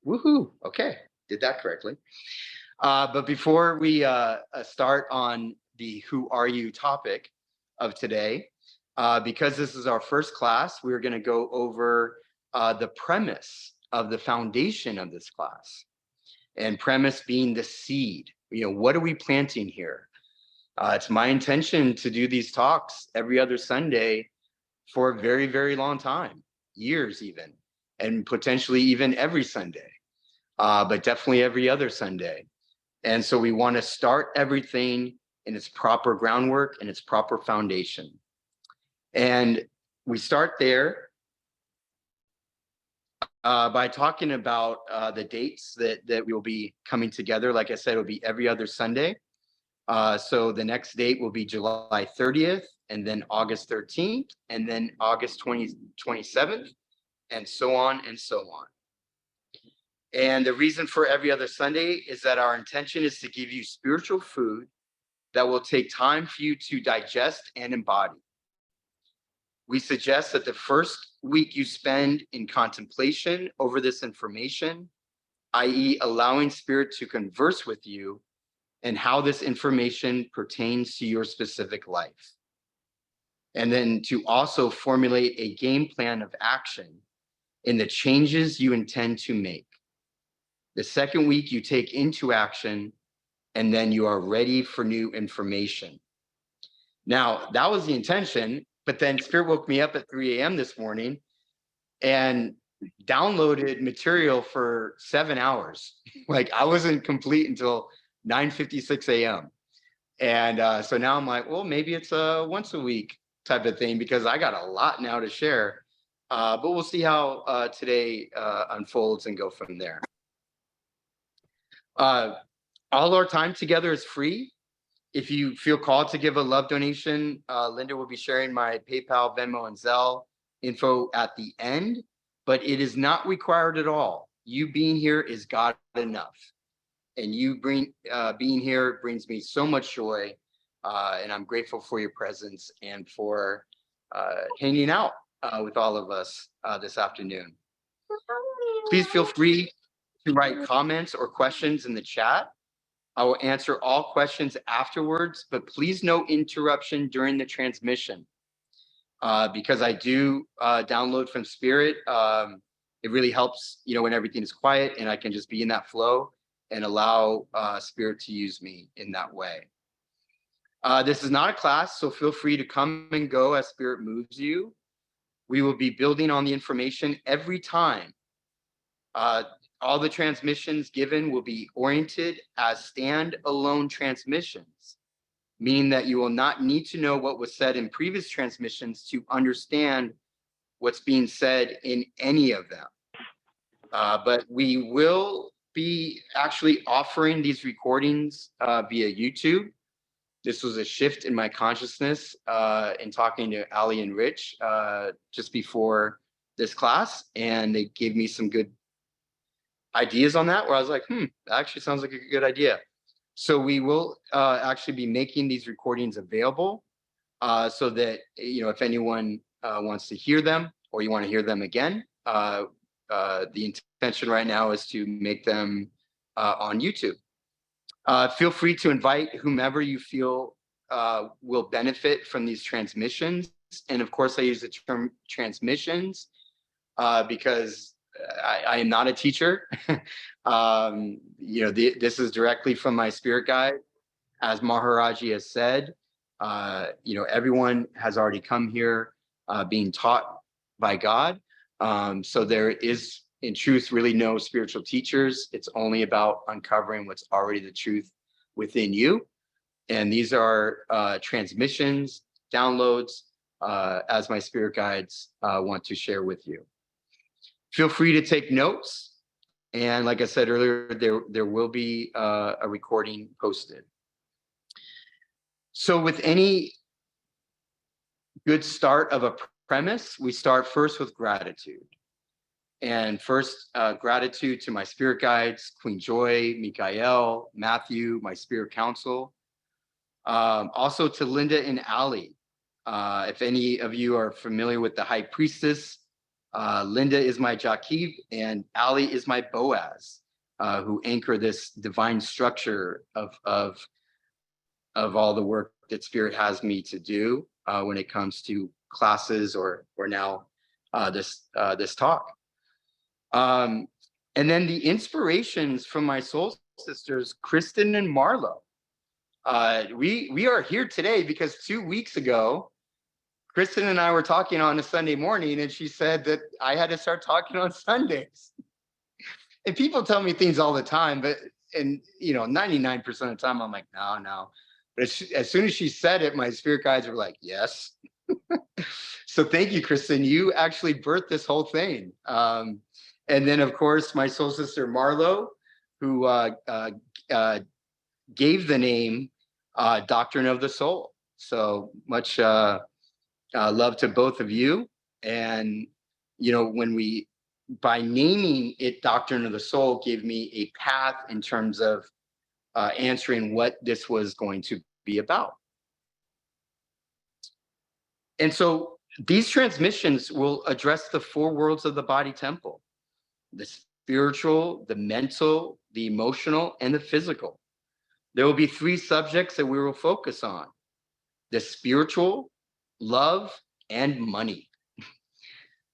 Woohoo. Okay. Did that correctly. But before we start on the who are you topic of today, because this is our first class, we're going to go over the premise of the foundation of this class. And premise being the seed. What are we planting here? It's my intention to do these talks every other Sunday for a very, very long time, years even, and potentially even every Sunday, but definitely every other Sunday. And so we want to start everything in its proper groundwork and its proper foundation. And we start there by talking about the dates that we will be coming together. Like I said, it will be every other Sunday. So the next date will be July 30th, and then August 13th, and then August 27th, and so on and so on. And the reason for every other Sunday is that our intention is to give you spiritual food that will take time for you to digest and embody. We suggest that the first week you spend in contemplation over this information, i.e., allowing Spirit to converse with you and how this information pertains to your specific life. And then to also formulate a game plan of action in the changes you intend to make. The second week you take into action, and then you are ready for new information. Now, that was the intention, but then Spirit woke me up at 3 a.m. this morning and downloaded material for 7 hours. Like I wasn't complete until 9:56 a.m. And so now I'm like, well, maybe it's a once a week type of thing because I got a lot now to share. But we'll see how today unfolds and go from there. All our time together is free. If you feel called to give a love donation, Linda will be sharing my PayPal, Venmo, and Zelle info at the end, but it is not required at all. You being here is God enough. And you being here brings me so much joy, and I'm grateful for your presence and for hanging out with all of us this afternoon. Please feel free to write comments or questions in the chat. I will answer all questions afterwards, but please no interruption during the transmission because I do download from Spirit. It really helps, when everything is quiet and I can just be in that flow and allow Spirit to use me in that way. This is not a class, so feel free to come and go as Spirit moves you. We will be building on the information every time. All the transmissions given will be oriented as stand-alone transmissions, meaning that you will not need to know what was said in previous transmissions to understand what's being said in any of them. But we will be actually offering these recordings via YouTube. This was a shift in my consciousness in talking to Ali and Rich just before this class, and they gave me some good ideas on that where I was like, that actually sounds like a good idea. So we will actually be making these recordings available so that, if anyone wants to hear them or you want to hear them again, the intention right now is to make them on YouTube. Feel free to invite whomever you feel will benefit from these transmissions. And of course, I use the term transmissions because I am not a teacher. This is directly from my spirit guide. As Maharaji has said, everyone has already come here being taught by God. So there is, in truth, really no spiritual teachers. It's only about uncovering what's already the truth within you. And these are transmissions, downloads, as my spirit guides want to share with you. Feel free to take notes. And like I said earlier, there will be a recording posted. So with any good start of a premise, we start first with gratitude. And first, gratitude to my spirit guides, Queen Joy, Mikael, Matthew, my spirit council. Also to Linda and Ali. If any of you are familiar with the High Priestess, Linda is my Jakib, and Ali is my Boaz, who anchor this divine structure of all the work that Spirit has me to do when it comes to classes or now this talk. And then the inspirations from my soul sisters, Kristen and Marlo. We are here today because 2 weeks ago, Kristen and I were talking on a Sunday morning, and she said that I had to start talking on Sundays. And people tell me things all the time, but 99% of the time I'm like, no. But as soon as she said it, my spirit guides were like, yes. So thank you, Kristen. You actually birthed this whole thing. And then, of course, my soul sister Marlo, who gave the name Doctrine of the Soul. So much love to both of you. And, by naming it Doctrine of the Soul, gave me a path in terms of answering what this was going to be about. And so these transmissions will address the 4 worlds of the body temple: the spiritual, the mental, the emotional, and the physical. There will be 3 subjects that we will focus on: the spiritual, love, and money.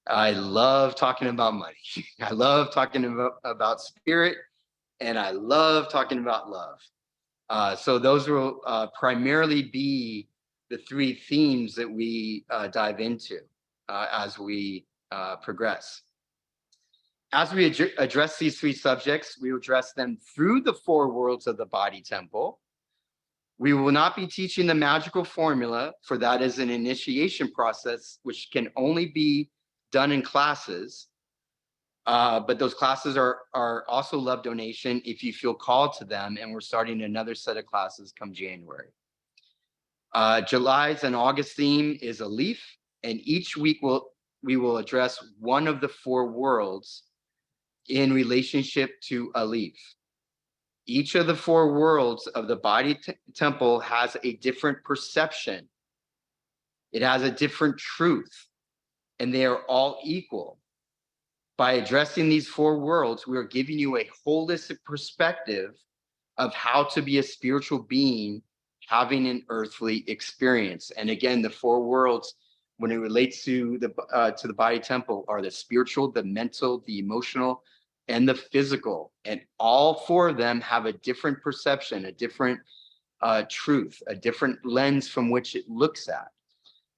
I love talking about money. I love talking about spirit, and I love talking about love. So those will primarily be the 3 themes that we dive into as we progress. As we address these 3 subjects, we will address them through the 4 worlds of the body temple. We will not be teaching the magical formula, for that is an initiation process which can only be done in classes. But those classes are also love donation if you feel called to them, and we're starting another set of classes come January. July's and August theme is aleph, and each week we will address one of the 4 worlds in relationship to aleph. Each of the 4 worlds of the body temple has a different perception. It has a different truth, and they are all equal. By addressing these 4 worlds, we are giving you a holistic perspective of how to be a spiritual being having an earthly experience. And again, the 4 worlds, when it relates to the body temple, are the spiritual, the mental, the emotional, and the physical. And all 4 of them have a different perception, a different truth, a different lens from which it looks at.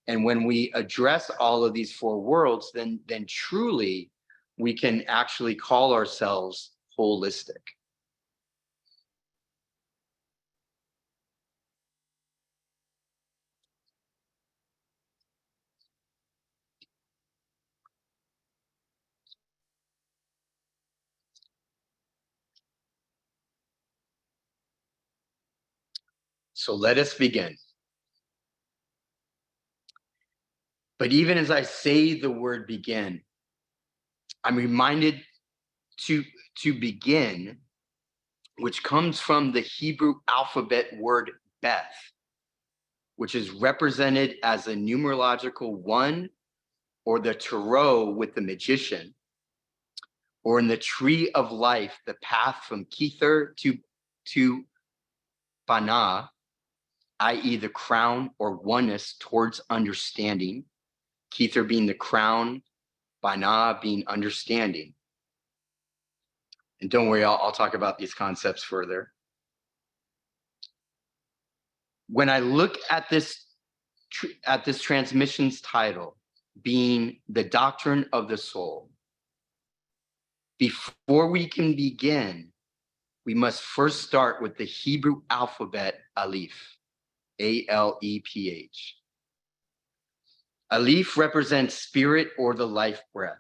And when we address all of these 4 worlds, then truly we can actually call ourselves holistic. So let us begin. But even as I say the word begin, I'm reminded to begin, which comes from the Hebrew alphabet word Beth, which is represented as a numerological 1, or the tarot with the magician, or in the tree of life, the path from Kether to Bana, i.e. the crown or oneness towards understanding, Kether being the crown, Bana being understanding. And don't worry, I'll talk about these concepts further. When I look at this transmission's title, being the Doctrine of the Soul, before we can begin, we must first start with the Hebrew alphabet aleph, A-L-E-P-H. Aleph represents spirit or the life breath.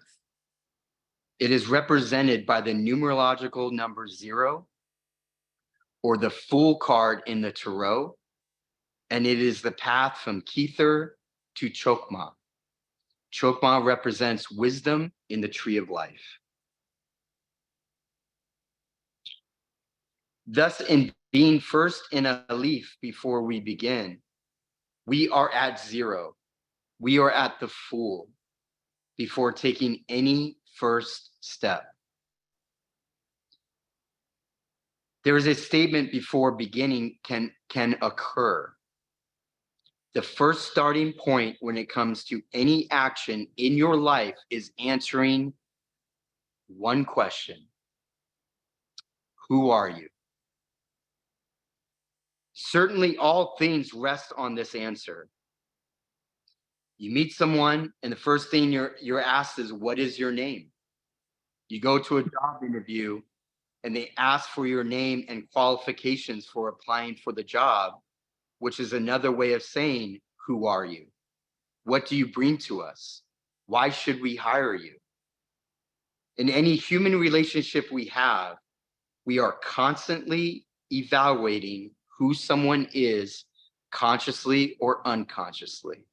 It is represented by the numerological number 0, or the Fool card in the tarot, and it is the path from Kether to Chokmah. Chokmah represents wisdom in the tree of life. Thus, in being first in aleph before we begin, we are at 0. We are at the Fool. before taking any first step. There is a statement before beginning can occur. The first starting point when it comes to any action in your life is answering one question. Who are you? Certainly all things rest on this answer. You meet someone and the first thing you're asked is, what is your name? You go to a job interview and they ask for your name and qualifications for applying for the job, which is another way of saying, who are you? What do you bring to us? Why should we hire you? In any human relationship we have, we are constantly evaluating who someone is, consciously or unconsciously.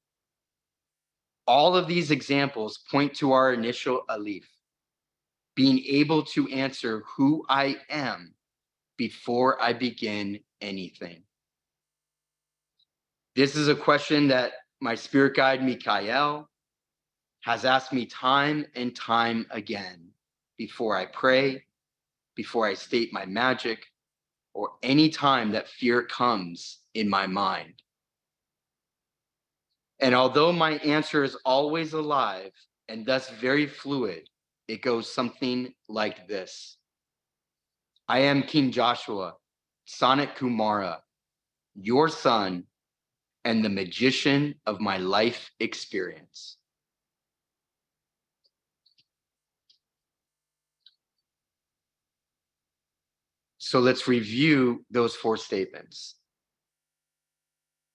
All of these examples point to our initial aleph, being able to answer who I am before I begin anything. This is a question that my spirit guide, Mikael, has asked me time and time again before I pray, before I state my magic, or any time that fear comes in my mind. And although my answer is always alive and thus very fluid, it goes something like this. I am King Joshua, Sanat Kumara, your son, and the magician of my life experience. So let's review those four statements.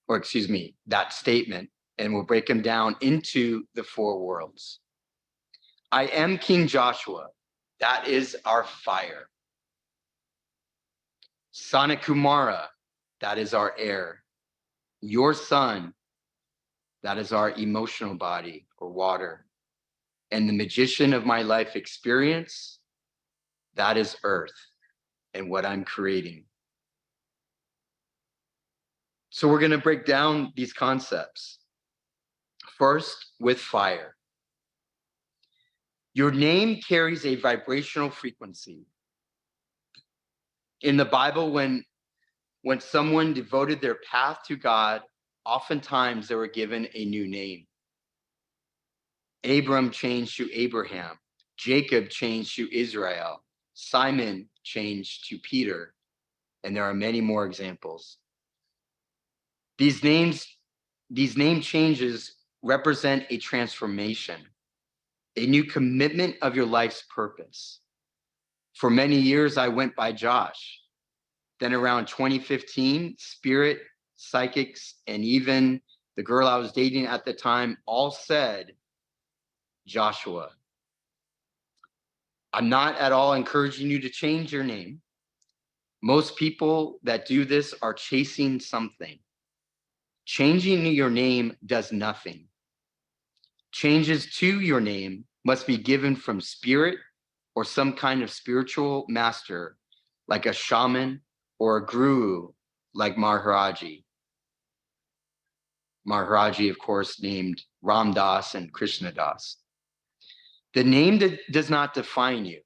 Or excuse me, that statement, and we'll break them down into the four worlds. I am King Joshua. That is our fire. Sanat Kumara, that is our air. Your son, that is our emotional body or water. And the magician of my life experience, that is earth and what I'm creating. So we're going to break down these concepts. First, with fire. Your name carries a vibrational frequency. In the Bible, when someone devoted their path to God, oftentimes they were given a new name. Abram changed to Abraham. Jacob changed to Israel. Simon changed to Peter. And there are many more examples. These name changes represent a transformation, a new commitment of your life's purpose. For many years, I went by Josh. Then around 2015, spirit, psychics, and even the girl I was dating at the time all said, Joshua. I'm not at all encouraging you to change your name. Most people that do this are chasing something. Changing your name does nothing. Changes to your name must be given from spirit or some kind of spiritual master, like a shaman or a guru, like Maharaji. Maharaji, of course, named Ram Das and Krishna Das. The name does not define you.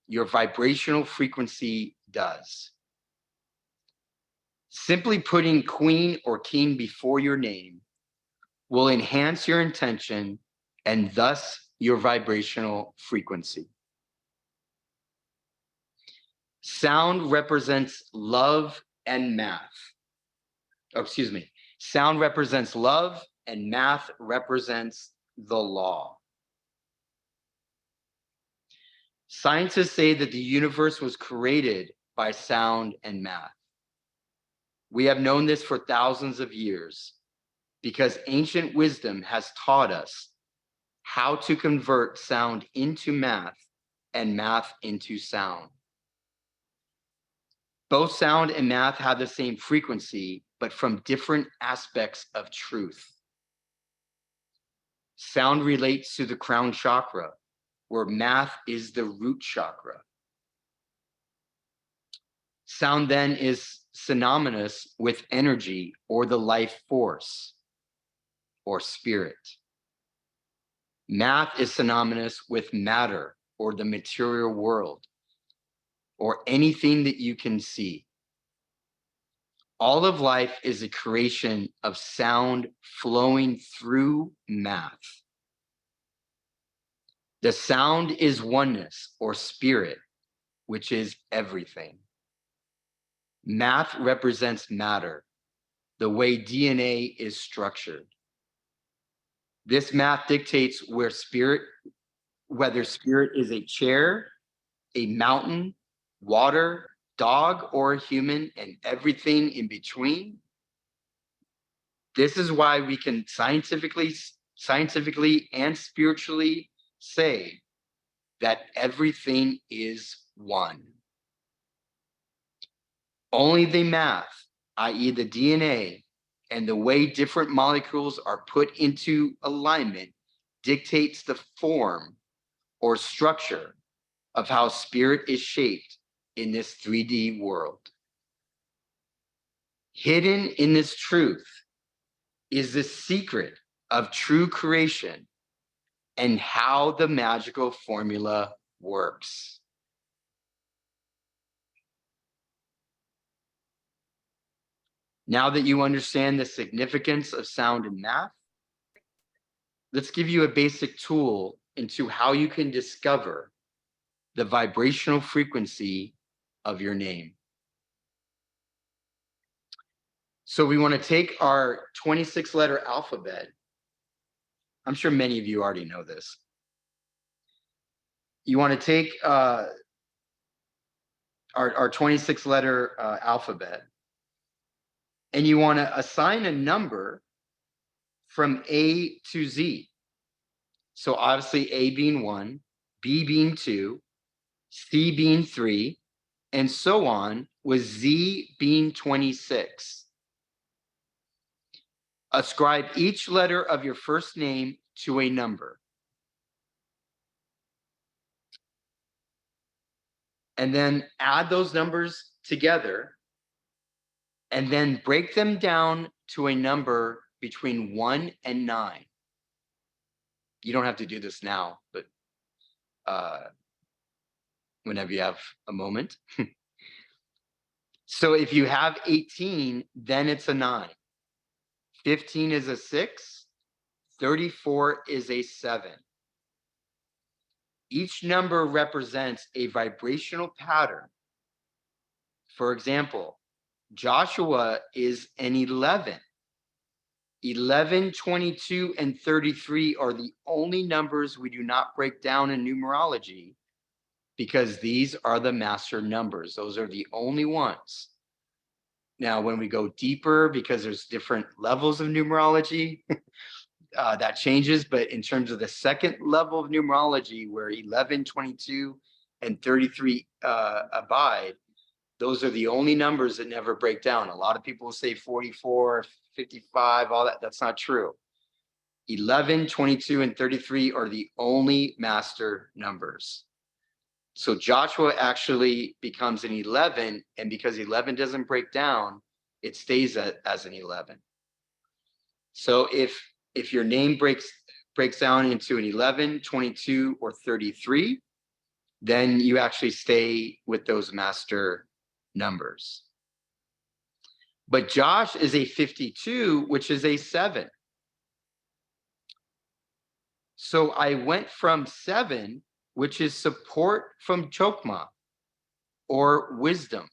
Your vibrational frequency does. Simply putting queen or king before your name will enhance your intention and thus your vibrational frequency. Sound represents love and math. Oh, excuse me. Sound represents love and math represents the law. Scientists say that the universe was created by sound and math. We have known this for thousands of years because ancient wisdom has taught us how to convert sound into math and math into sound. Both sound and math have the same frequency, but from different aspects of truth. Sound relates to the crown chakra, where math is the root chakra. Sound then is synonymous with energy or the life force or spirit. Math is synonymous with matter or the material world or anything that you can see. All of life is a creation of sound flowing through math. The sound is oneness or spirit, which is everything. Math represents matter, the way DNA is structured. This math dictates whether spirit is a chair, a mountain, water, dog, or a human, and everything in between. This is why we can scientifically and spiritually say that everything is one. Only the math, i.e. the DNA, and the way different molecules are put into alignment dictates the form or structure of how spirit is shaped in this 3D world. Hidden in this truth is the secret of true creation and how the magical formula works. Now that you understand the significance of sound and math, let's give you a basic tool into how you can discover the vibrational frequency of your name. So we want to take our 26-letter alphabet. I'm sure many of you already know this. You want to take our 26-letter alphabet, and you want to assign a number from A to Z. So obviously A being 1, B being 2, C being 3, and so on, with Z being 26. Ascribe each letter of your first name to a number. And then add those numbers together, and then break them down to a number between 1 and 9. You don't have to do this now, but whenever you have a moment. So if you have 18, then it's a 9. 15 is a 6. 34 is a 7. Each number represents a vibrational pattern. For example, Joshua is an 11. 11, 22, and 33 are the only numbers we do not break down in numerology because these are the master numbers. Those are the only ones. Now, when we go deeper, because there's different levels of numerology, that changes. But in terms of the second level of numerology, where 11, 22, and 33 abide, those are the only numbers that never break down. A lot of people say 44, 55, all that. That's not true. 11, 22, and 33 are the only master numbers. So Joshua actually becomes an 11, and because 11 doesn't break down, it stays as an 11. So if your name breaks down into an 11, 22, or 33, then you actually stay with those master numbers. But Josh is a 52, which is a 7. So I went from 7, which is support from Chokmah or wisdom,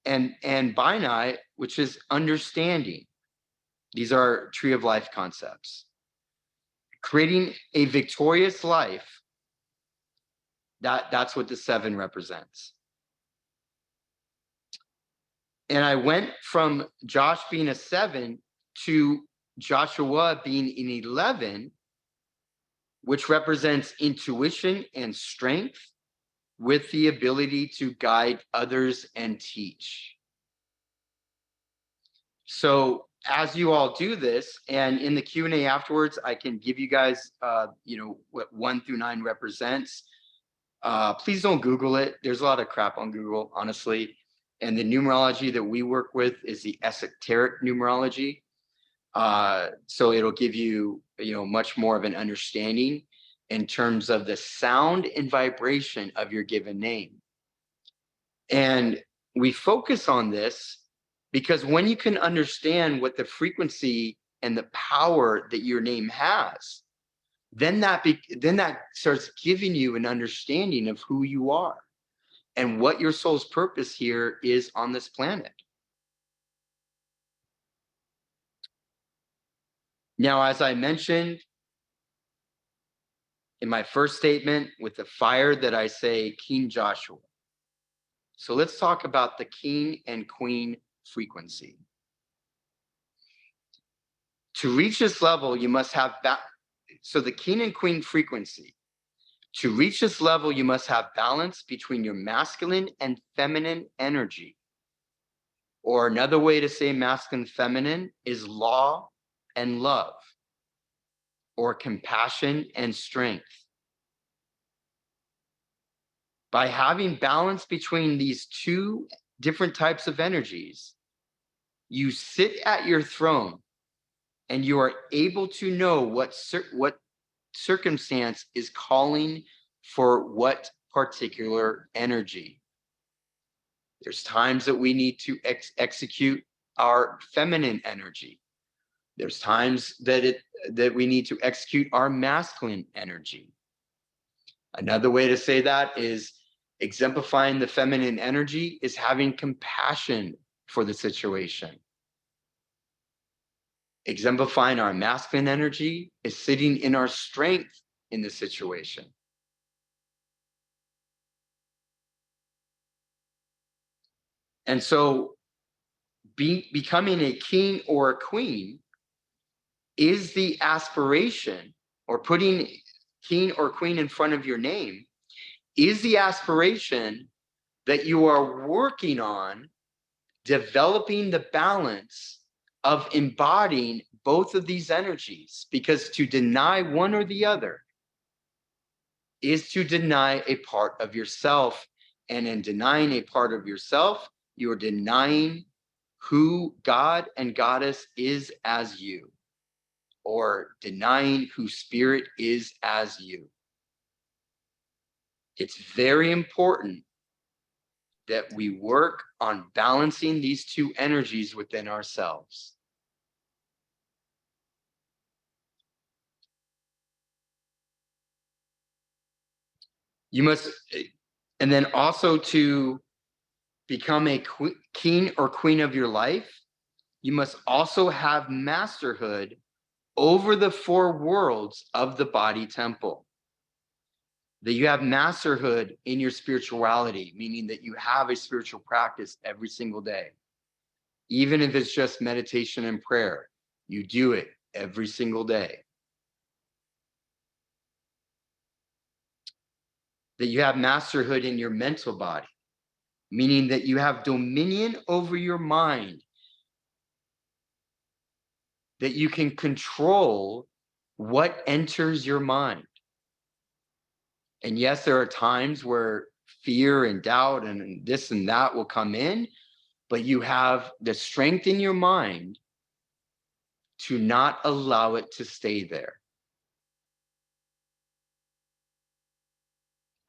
and Binai, which is understanding. These are tree of life concepts. Creating a victorious life, that's what the 7 represents. And I went from Josh being a 7 to Joshua being an 11, which represents intuition and strength with the ability to guide others and teach. So as you all do this, and in the Q&A afterwards, I can give you guys, what 1 through 9 represents. Please don't Google it. There's a lot of crap on Google, honestly. And the numerology that we work with is the esoteric numerology. So it'll give you, much more of an understanding in terms of the sound and vibration of your given name. And we focus on this because when you can understand what the frequency and the power that your name has, then that starts giving you an understanding of who you are and what your soul's purpose here is on this planet. Now, as I mentioned in my first statement, with the fire that I say, King Joshua. So let's talk about the king and queen frequency. To reach this level, you must have so the king and queen frequency. To reach this level, you must have balance between your masculine and feminine energy. Or another way to say masculine, feminine is law and love, or compassion and strength. By having balance between these two different types of energies, you sit at your throne and you are able to know what circumstance is calling for what particular energy. There's times that we need to execute our feminine energy. There's times that we need to execute our masculine energy. Another way to say that is exemplifying the feminine energy is having compassion for the situation. Exemplifying our masculine energy is sitting in our strength in the situation. And so becoming a king or a queen is the aspiration, or putting king or queen in front of your name is the aspiration that you are working on developing the balance of embodying both of these energies, because to deny one or the other is to deny a part of yourself. And in denying a part of yourself, you are denying who God and Goddess is as you, or denying who spirit is as you. It's very important that we work on balancing these two energies within ourselves. You must, and then also to become a king or queen of your life, you must also have masterhood over the four worlds of the body temple. That you have masterhood in your spirituality, meaning that you have a spiritual practice every single day. Even if it's just meditation and prayer, you do it every single day. That you have masterhood in your mental body, meaning that you have dominion over your mind, that you can control what enters your mind. And yes, there are times where fear and doubt and this and that will come in, but you have the strength in your mind to not allow it to stay there.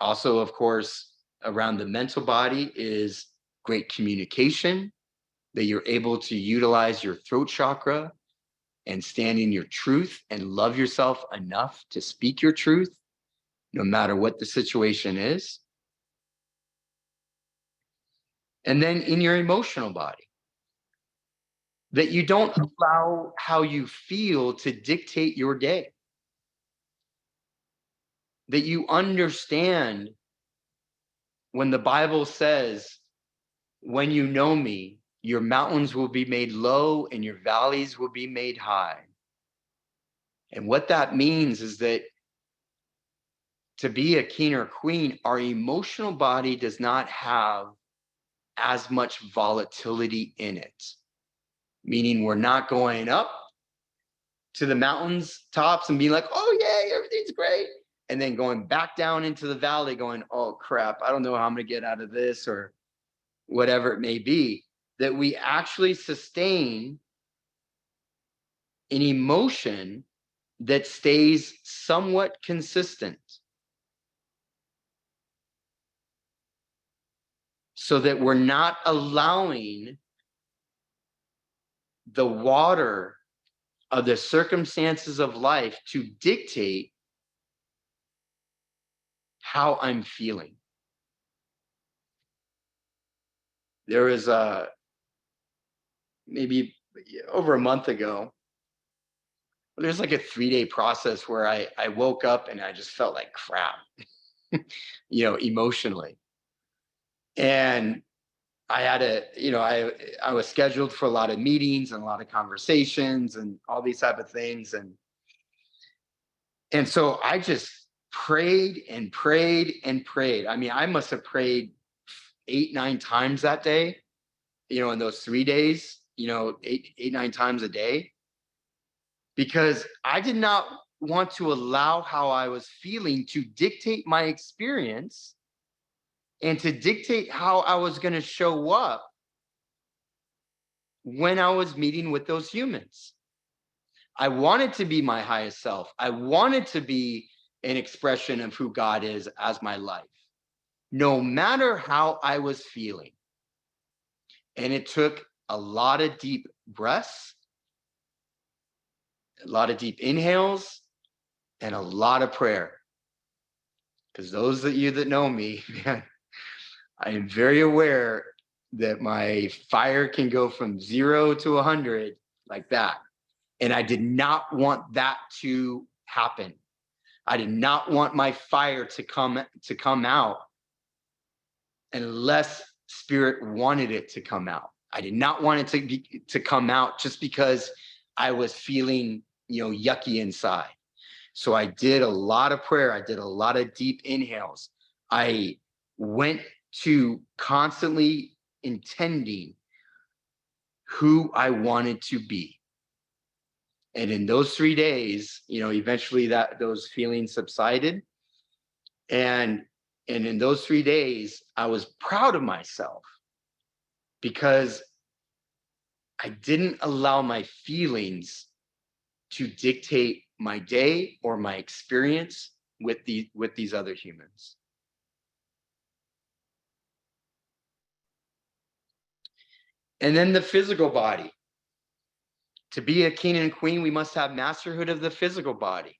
Also, of course, around the mental body is great communication, that you're able to utilize your throat chakra and stand in your truth and love yourself enough to speak your truth, no matter what the situation is. And then in your emotional body, that you don't allow how you feel to dictate your day. That you understand when the Bible says, when you know me, your mountains will be made low and your valleys will be made high. And what that means is that to be a king or queen, our emotional body does not have as much volatility in it. Meaning we're not going up to the mountains tops and being like, oh, yay, everything's great. And then going back down into the valley going, oh, crap, I don't know how I'm going to get out of this, or whatever it may be. That we actually sustain an emotion that stays somewhat consistent, so that we're not allowing the water of the circumstances of life to dictate how I'm feeling. There was maybe over a month ago, there's like a 3-day process where I woke up and I just felt like crap, emotionally. And I had I was scheduled for a lot of meetings and a lot of conversations and all these type of things. And so I just prayed and prayed and prayed. I mean, I must have prayed 8, 9 times that day, in those 3 days, 8, 9 times a day, because I did not want to allow how I was feeling to dictate my experience and to dictate how I was going to show up when I was meeting with those humans. I wanted to be my highest self. I wanted to be an expression of who God is as my life, no matter how I was feeling. And it took a lot of deep breaths, a lot of deep inhales, and a lot of prayer. Because those of you that know me, man, I am very aware that my fire can go from 0 to 100 like that. And I did not want that to happen. I did not want my fire to come out unless Spirit wanted it to come out. I did not want it to come out just because I was feeling, yucky inside. So I did a lot of prayer. I did a lot of deep inhales. I went to constantly intending who I wanted to be. And in those 3 days, eventually those feelings subsided. And in those 3 days, I was proud of myself because I didn't allow my feelings to dictate my day or my experience with these other humans. And then the physical body. To be a king and queen, we must have masterhood of the physical body.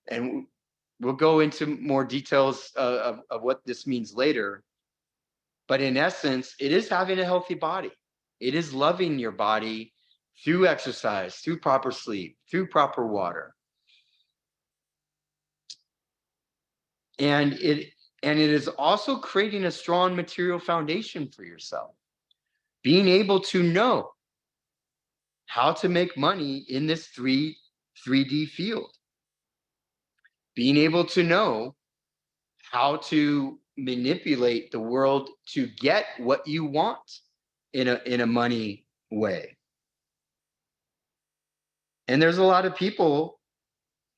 And we'll go into more details of what this means later. But in essence, it is having a healthy body. It is loving your body through exercise, through proper sleep, through proper water. And it is also creating a strong material foundation for yourself. Being able to know how to make money in this 3D field. Being able to know how to manipulate the world to get what you want in a money way. And there's a lot of people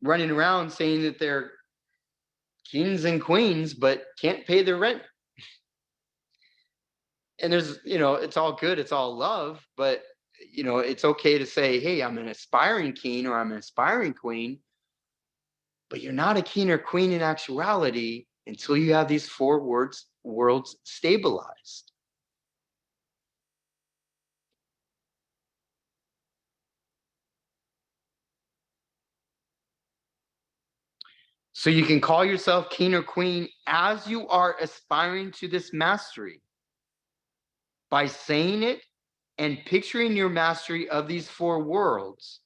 running around saying that they're kings and queens, but can't pay their rent. And there's, it's all good, it's all love, but it's okay to say, hey, I'm an aspiring king or I'm an aspiring queen, but you're not a king or queen in actuality until you have these 4 worlds stabilized. So you can call yourself king or queen as you are aspiring to this mastery. By saying it and picturing your mastery of these 4 worlds,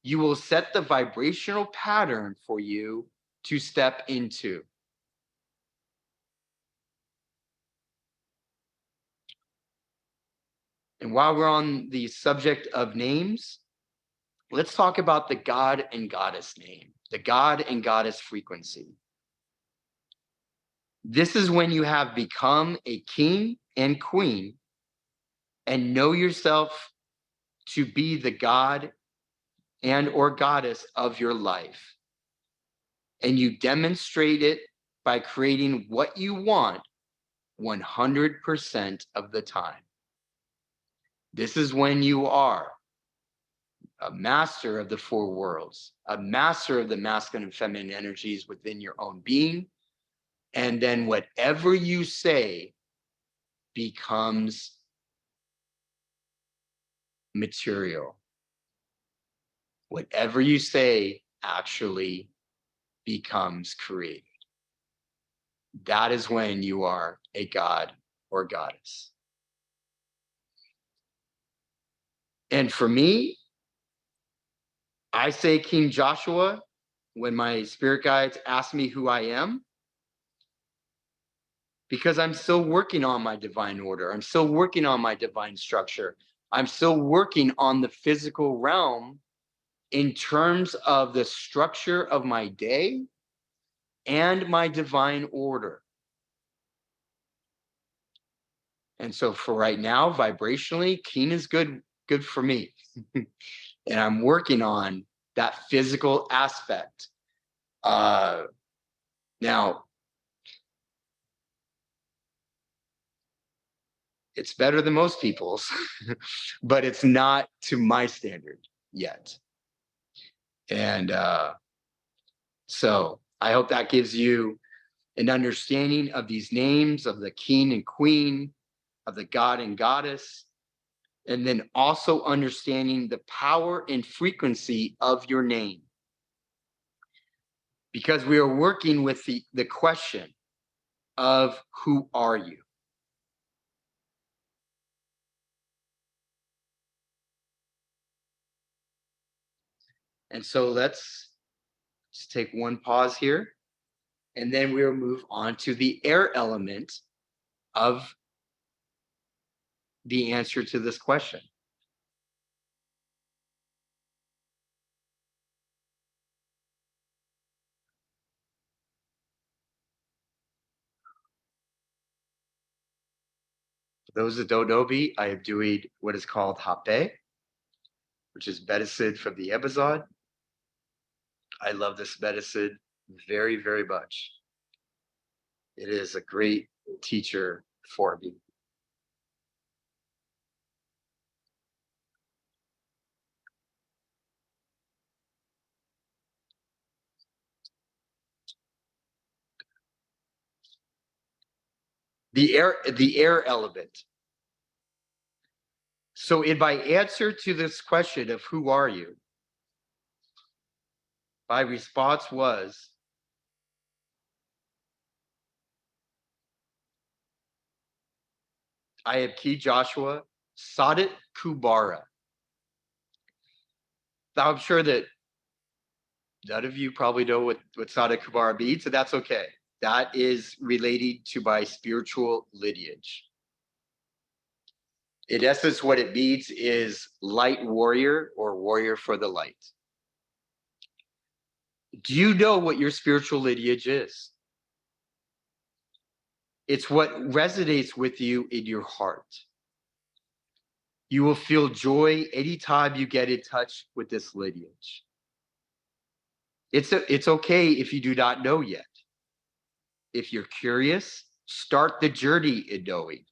you will set the vibrational pattern for you to step into. And while we're on the subject of names, let's talk about the God and Goddess name, the God and Goddess frequency. This is when you have become a king and queen and know yourself to be the God and or goddess of your life. And you demonstrate it by creating what you want 100% of the time. This is when you are a master of the four worlds, a master of the masculine and feminine energies within your own being. And then whatever you say becomes material. Whatever you say actually becomes created. That is when you are a god or goddess. And for me, I say King Joshua when my spirit guides ask me who I am, because I'm still working on my divine order. I'm still working on my divine structure. I'm still working on the physical realm in terms of the structure of my day and my divine order. And so for right now, vibrationally, King is good for me. And I'm working on that physical aspect. Now, it's better than most people's, but it's not to my standard yet. And so I hope that gives you an understanding of these names of the king and queen, of the god and goddess, and then also understanding the power and frequency of your name. Because we are working with the question of who are you? And so let's just take one pause here, and then we'll move on to the air element of the answer to this question. For those that don't know me, I am doing what is called Hape, which is medicine from the Amazon. I love this medicine very, very much. It is a great teacher for me. The air element. So in my answer to this question of who are you, my response was, I am Key Joshua, Sadat Kubara. Now I'm sure that none of you probably know what Sadat Kubara means, and that's okay. That is relating to my spiritual lineage. In essence, what it means is light warrior or warrior for the light. Do you know what your spiritual lineage is? It's what resonates with you in your heart. You will feel joy anytime you get in touch with this lineage. It's okay if you do not know yet. If you're curious, start the journey in knowing.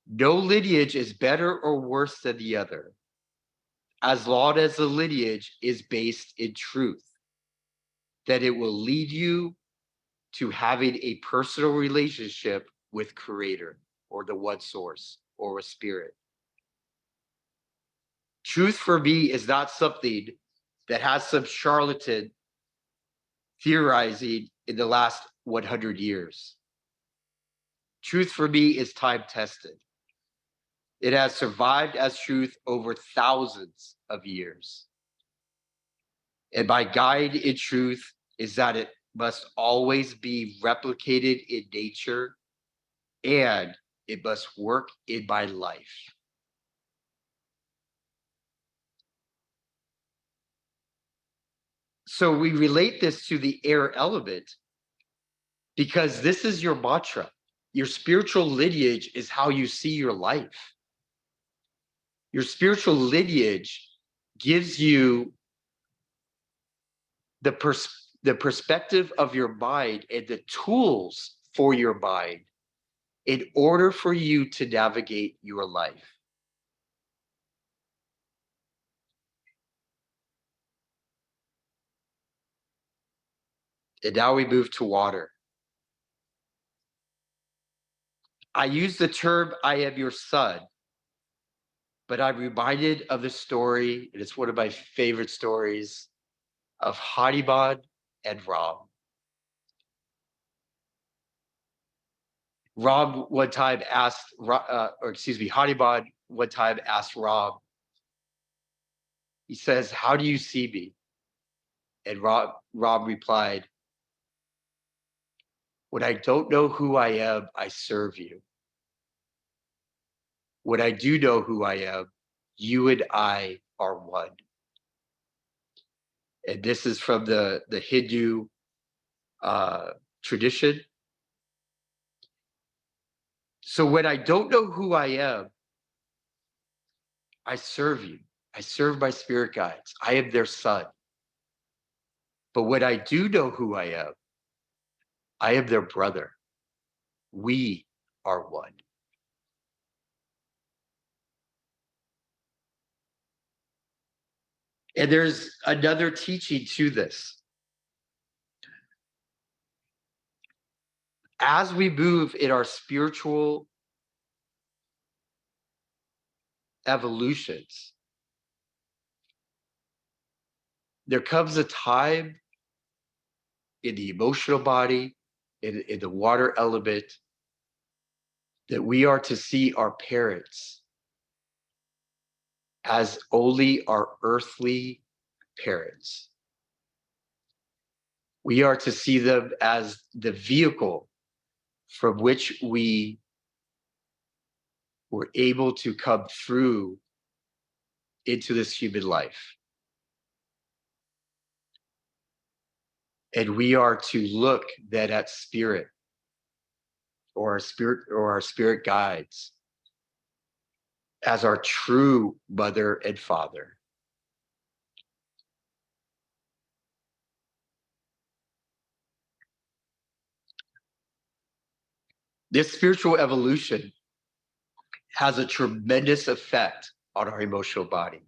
No lineage is better or worse than the other, as long as the lineage is based in truth, that it will lead you to having a personal relationship with Creator or the one source or a spirit. Truth for me is not something that has some charlatan theorizing in the last 100 years. Truth for me is time tested. It has survived as truth over thousands of years. And my guide in truth is that it must always be replicated in nature and it must work in my life. So we relate this to the air element because this is your mantra. Your spiritual lineage is how you see your life. Your spiritual lineage gives you the perspective of your mind and the tools for your mind in order for you to navigate your life. And now we move to water. I use the term, I am your son, but I'm reminded of the story, and it's one of my favorite stories, of Hadibod and Rob. Hadibod one time asked Rob, he says, how do you see me? And Rob replied, when I don't know who I am, I serve you. When I do know who I am, you and I are one. And this is from the Hindu tradition. So when I don't know who I am, I serve you. I serve my spirit guides. I am their son. But when I do know who I am their brother. We are one. And there's another teaching to this. As we move in our spiritual evolutions, there comes a time in the emotional body, in the water element, that we are to see our parents as only our earthly parents. We are to see them as the vehicle from which we were able to come through into this human life. And we are to look then at spirit or our spirit guides as our true mother and father. This spiritual evolution has a tremendous effect on our emotional body.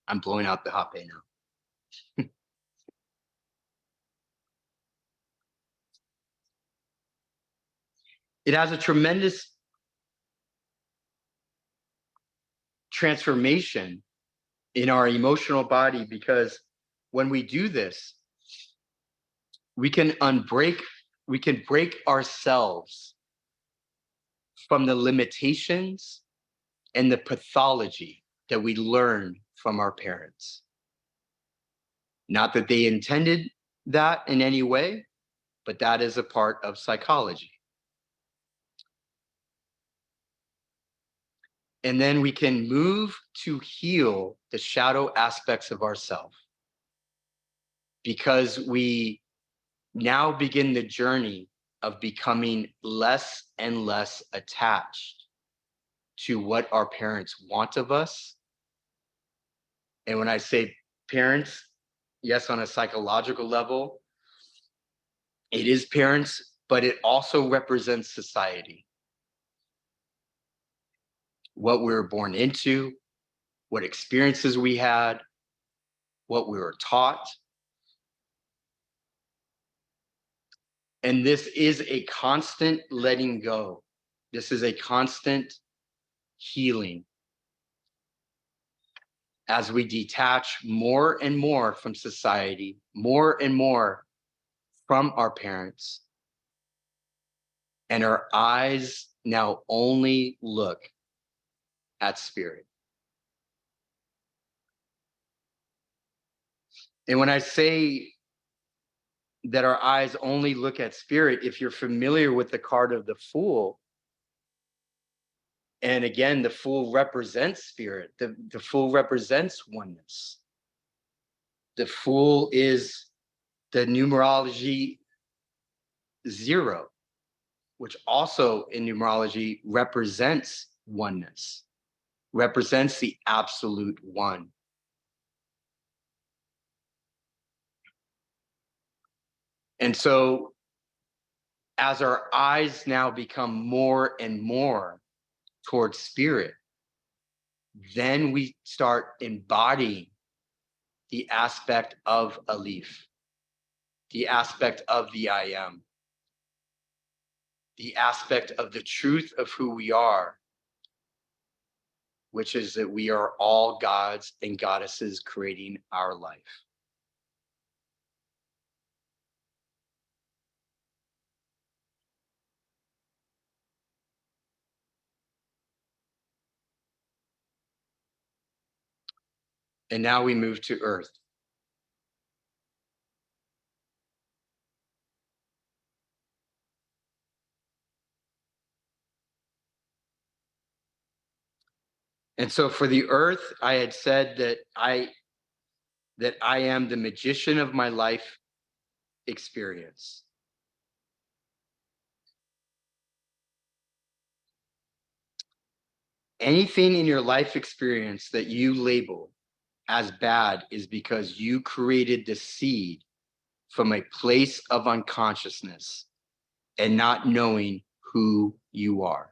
I'm blowing out the hot bay now. It has a tremendous transformation in our emotional body because when we do this, we can break ourselves from the limitations and the pathology that we learned from our parents. Not that they intended that in any way, but that is a part of psychology. And then we can move to heal the shadow aspects of ourselves because we now begin the journey of becoming less and less attached to what our parents want of us. And when I say parents, yes, on a psychological level, it is parents, but it also represents society. What we were born into, what experiences we had, what we were taught. And this is a constant letting go. This is a constant healing as we detach more and more from society, more and more from our parents. And our eyes now only look at spirit. And when I say that our eyes only look at spirit, if you're familiar with the card of the Fool, and again, the Fool represents spirit, the Fool represents oneness. The Fool is the numerology 0, which also in numerology represents oneness, represents the absolute one. And so as our eyes now become more and more towards spirit, then we start embodying the aspect of aleph, the aspect of the I am, the aspect of the truth of who we are, which is that we are all gods and goddesses creating our life. And now we move to earth. And so for the earth, I had said that I am the magician of my life experience. Anything in your life experience that you label as bad is because you created the seed from a place of unconsciousness and not knowing who you are.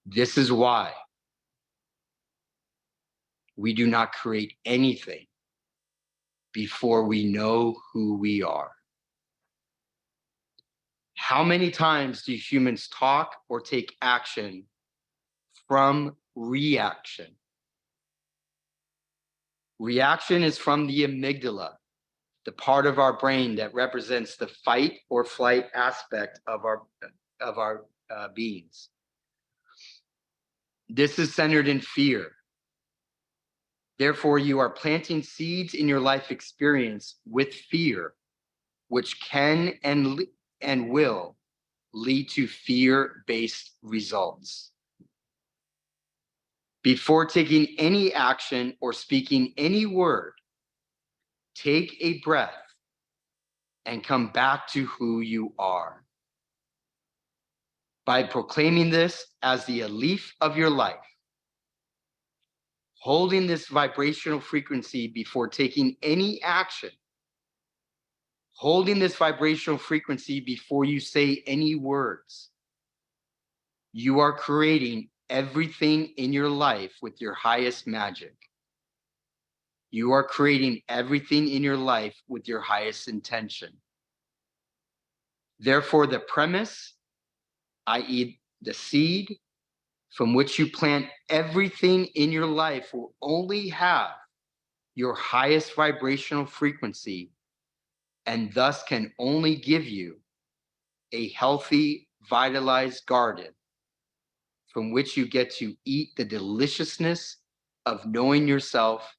This is why we do not create anything before we know who we are. How many times do humans talk or take action from reaction? Reaction is from the amygdala, the part of our brain that represents the fight or flight aspect of our beings. This is centered in fear. Therefore, you are planting seeds in your life experience with fear, which can and will lead to fear-based results. Before taking any action or speaking any word, take a breath and come back to who you are. By proclaiming this as the aleph of your life, holding this vibrational frequency before taking any action, holding this vibrational frequency before you say any words, you are creating everything in your life with your highest magic. You are creating everything in your life with your highest intention. Therefore, the premise, i.e., the seed from which you plant everything in your life, will only have your highest vibrational frequency and thus can only give you a healthy, vitalized garden from which you get to eat the deliciousness of knowing yourself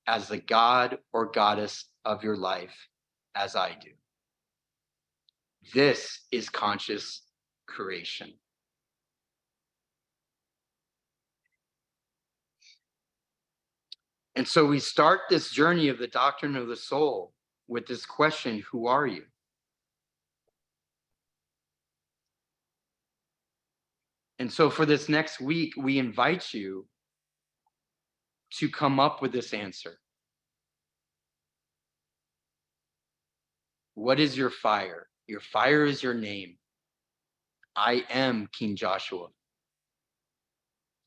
as the god or goddess of your life, as I do. This is conscious creation. And so we start this journey of the doctrine of the soul with this question, who are you? And so for this next week, we invite you to come up with this answer. What is your fire? Your fire is your name. I am King Joshua.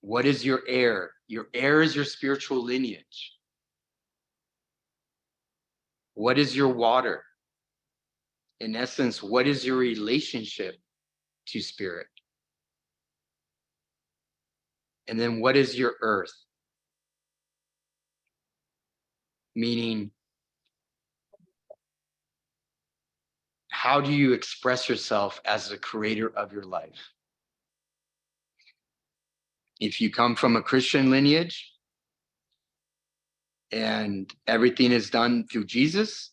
What is your air? Your air is your spiritual lineage. What is your water? In essence, what is your relationship to spirit? And then what is your earth? Meaning, how do you express yourself as the creator of your life? If you come from a Christian lineage and everything is done through Jesus,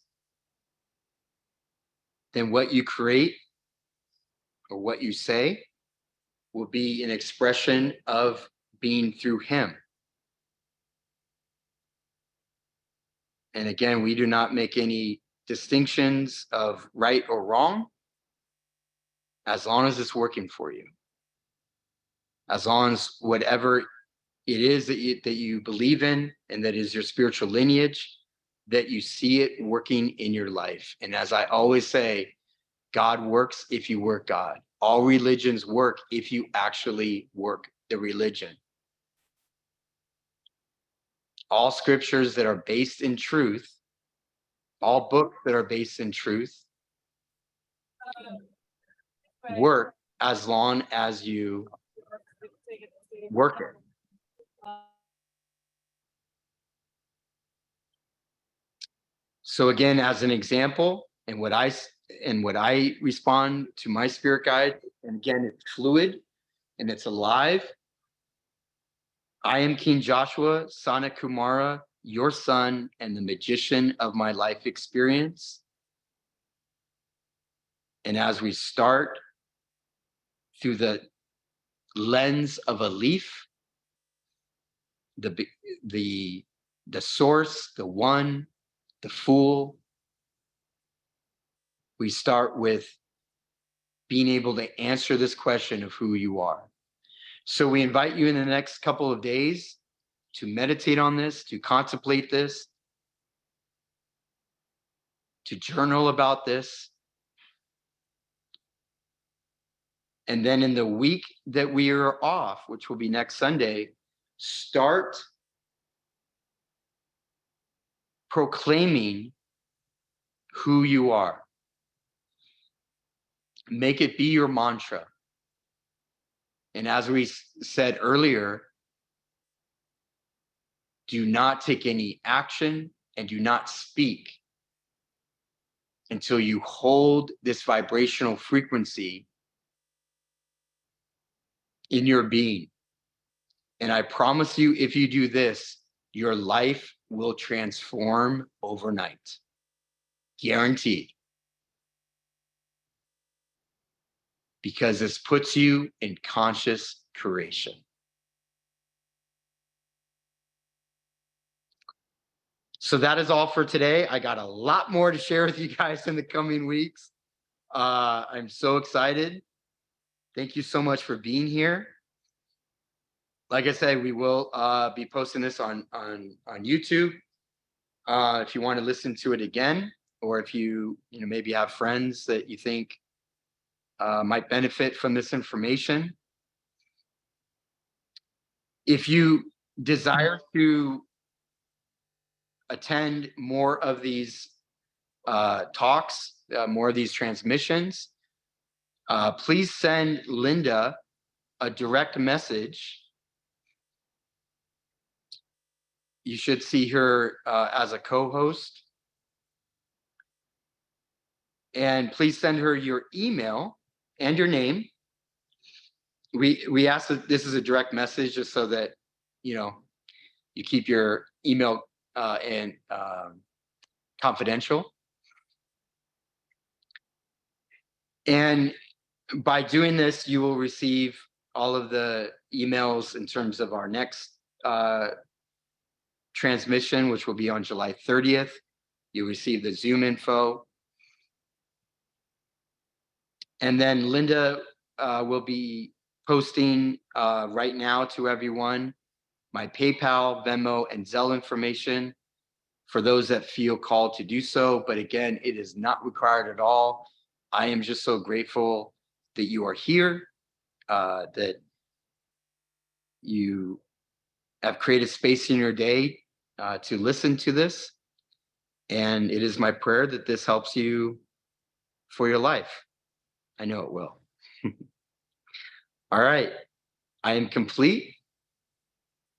then what you create or what you say will be an expression of being through him. And again, we do not make any distinctions of right or wrong, as long as it's working for you. As long as whatever it is that you believe in and that is your spiritual lineage, that you see it working in your life. And as I always say, God works if you work God. All religions work if you actually work the religion. all scriptures that are based in truth, all books that are based in truth, work as long as you work it. So again, as an example, and what I respond to my spirit guide, and again, it's fluid and it's alive. I am King Joshua, Sana Kumara, your son and the magician of my life experience. And as we start through the lens of a leaf, the source, the one, the fool, we start with being able to answer this question of who you are. So we invite you in the next couple of days to meditate on this, to contemplate this, to journal about this. And then in the week that we are off, which will be next Sunday, start proclaiming who you are. Make it be your mantra. And as we said earlier, do not take any action and do not speak until you hold this vibrational frequency in your being. And I promise you, if you do this, your life will transform overnight. Guaranteed. Because this puts you in conscious creation. So that is all for today. I got a lot more to share with you guys in the coming weeks. I'm so excited. Thank you so much for being here. Like I said, we will be posting this on YouTube. If you want to listen to it again, or if you maybe have friends that you think might benefit from this information. If you desire to attend more of these talks, more of these transmissions, please send Linda a direct message. You should see her as a co-host. And please send her your email and your name. We ask that this is a direct message just so that you keep your email and confidential. And by doing this, you will receive all of the emails in terms of our next transmission, which will be on July 30th. You'll receive the Zoom info. And then Linda will be posting right now to everyone my PayPal, Venmo, and Zelle information for those that feel called to do so. But again, it is not required at all. I am just so grateful that you are here, that you have created space in your day to listen to this. And it is my prayer that this helps you for your life. I know it will. All right. I am complete.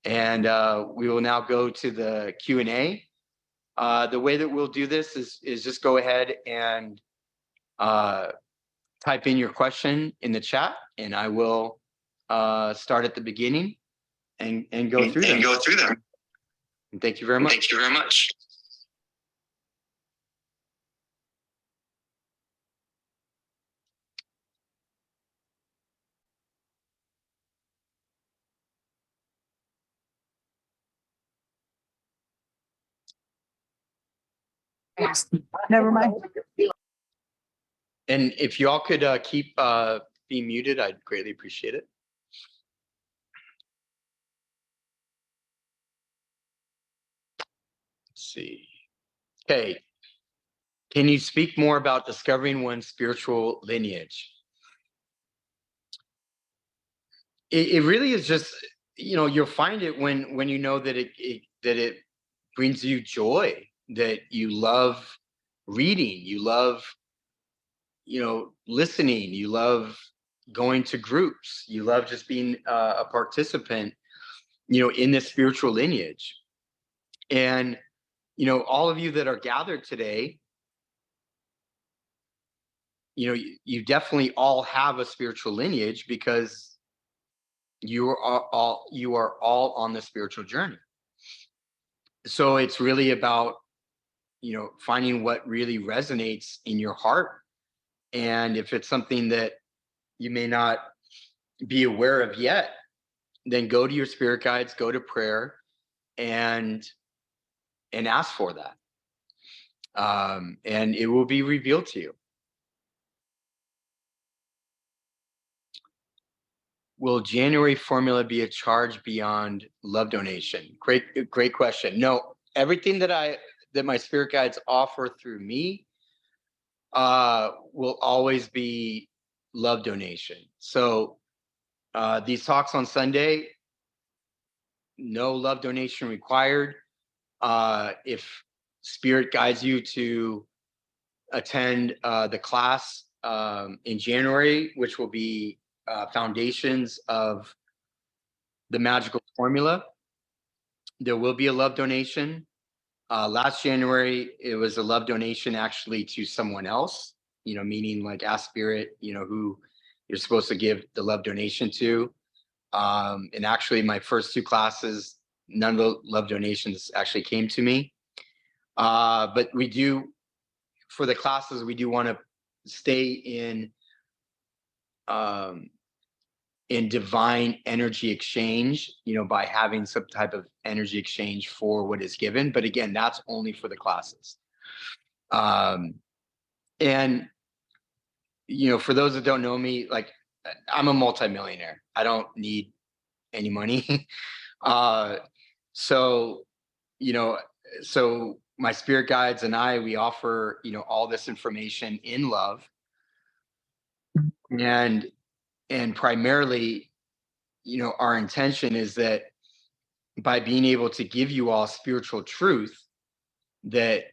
And we will now go to the Q&A. The way that we'll do this is just go ahead and type in your question in the chat, and I will start at the beginning and go through them. And thank you very much. Thank you very much. Never mind. And if you all could keep being muted, I'd greatly appreciate it. Let's see. Okay. Can you speak more about discovering one's spiritual lineage? It really is just, you'll find it when you know that that it brings you joy, that you love reading, you love, listening, you love going to groups, you love just being a participant, in this spiritual lineage. And, all of you that are gathered today, you definitely all have a spiritual lineage because you are all on the spiritual journey. So it's really about, finding what really resonates in your heart. And if it's something that you may not be aware of yet, then go to your spirit guides, go to prayer, and ask for that. And it will be revealed to you. Will January formula be a charge beyond love donation? Great question. No, everything that my spirit guides offer through me will always be love donation. So these talks on Sunday, no love donation required. If spirit guides you to attend the class in January, which will be Foundations of the Magical Formula, there will be a love donation. Last January, it was a love donation actually to someone else, meaning like ask spirit, who you're supposed to give the love donation to. And actually my first two classes, none of the love donations actually came to me. But we do, for the classes, we do want to stay in divine energy exchange, by having some type of energy exchange for what is given. But again, that's only for the classes. And, for those that don't know me, like I'm a multimillionaire. I don't need any money. So, so my spirit guides and we offer, all this information in love. And primarily, our intention is that by being able to give you all spiritual truth, that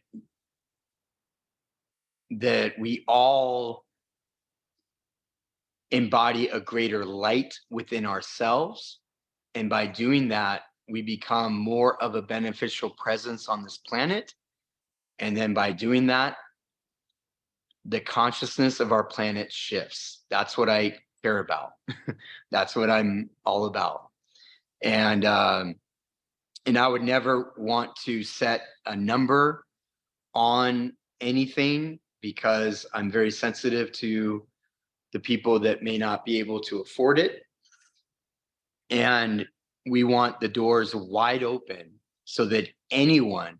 we all embody a greater light within ourselves. And by doing that, we become more of a beneficial presence on this planet. And then by doing that, the consciousness of our planet shifts. That's what I care about. That's what I'm all about. And I would never want to set a number on anything because I'm very sensitive to the people that may not be able to afford it. And we want the doors wide open so that anyone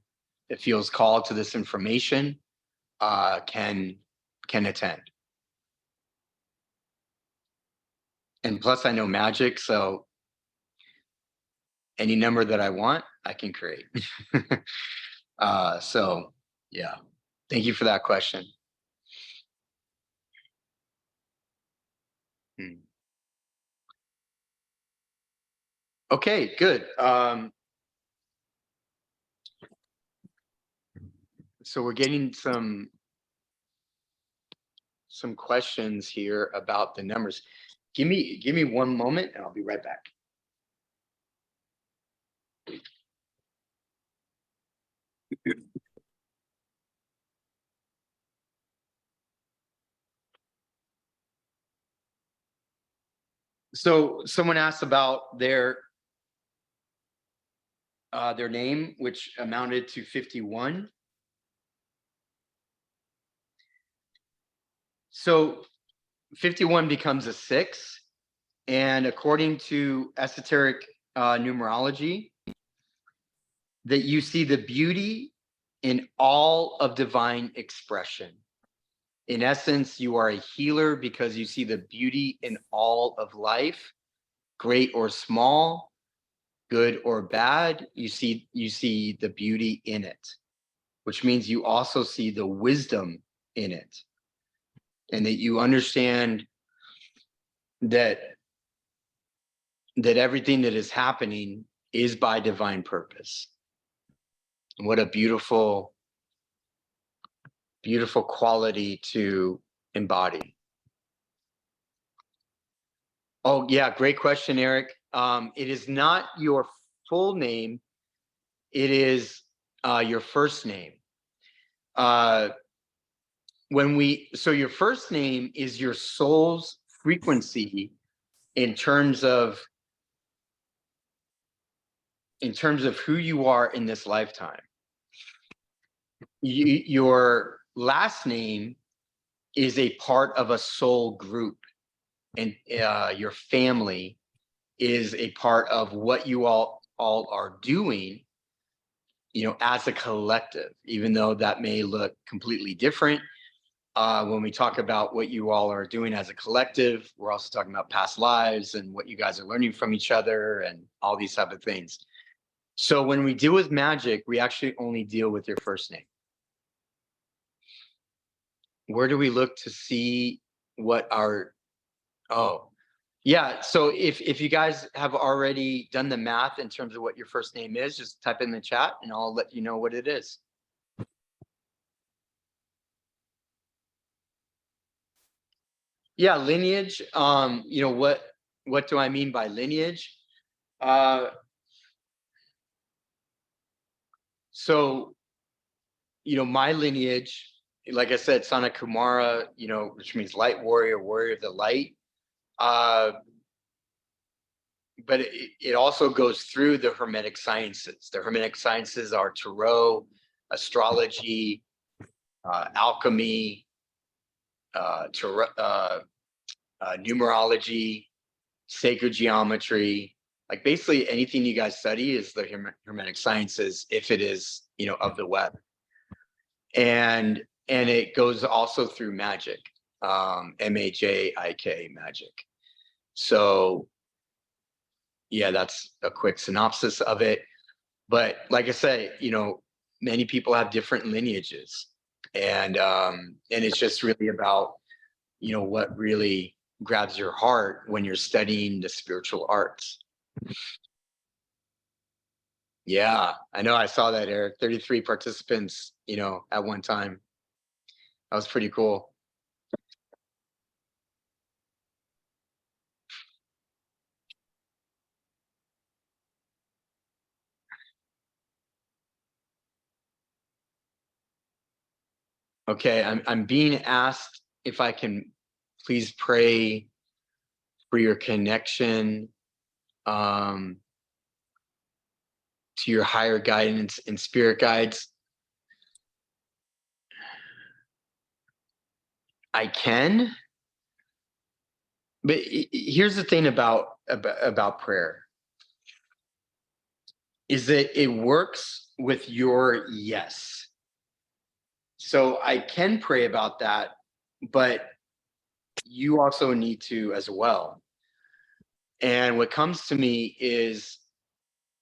that feels called to this information can attend. And plus I know magic, so any number that I want, I can create. So yeah, thank you for that question. Okay, good. So we're getting some questions here about the numbers. Give me one moment and I'll be right back. So someone asked about their name, which amounted to 51. So 51 becomes a 6. And according to esoteric numerology, that you see the beauty in all of divine expression. In essence, you are a healer because you see the beauty in all of life, great or small, good or bad. You see the beauty in it, which means you also see the wisdom in it, and that you understand that everything that is happening is by divine purpose. What a beautiful, beautiful quality to embody. Oh, yeah, great question, Eric. It is not your full name. It is your first name. So your first name is your soul's frequency in terms of who you are in this lifetime. Your last name is a part of a soul group, and your family is a part of what you all are doing, as a collective, even though that may look completely different. When we talk about what you all are doing as a collective, we're also talking about past lives and what you guys are learning from each other and all these type of things. So when we deal with magic, we actually only deal with your first name. Where do we look to see what our, oh, yeah. So if you guys have already done the math in terms of what your first name is, just type in the chat and I'll let you know what it is. Yeah, lineage. What do I mean by lineage? So, my lineage, like I said, Sana Kumara, which means light warrior, warrior of the light. But it also goes through the Hermetic sciences. The Hermetic sciences are tarot, astrology, alchemy, numerology, sacred geometry. Like basically anything you guys study is the Hermetic sciences, if it is, of the web. And it goes also through magic, MAJIK, magic. So yeah, that's a quick synopsis of it. But like I say, many people have different lineages, and it's just really about, what really grabs your heart when you're studying the spiritual arts. Yeah, I know. I saw that, Eric. 33 participants, at one time. That was pretty cool. Okay, I'm being asked if I can please pray for your connection to your higher guidance and spirit guides. I can, but here's the thing about prayer is that it works with your yes. So I can pray about that, but you also need to as well. And what comes to me is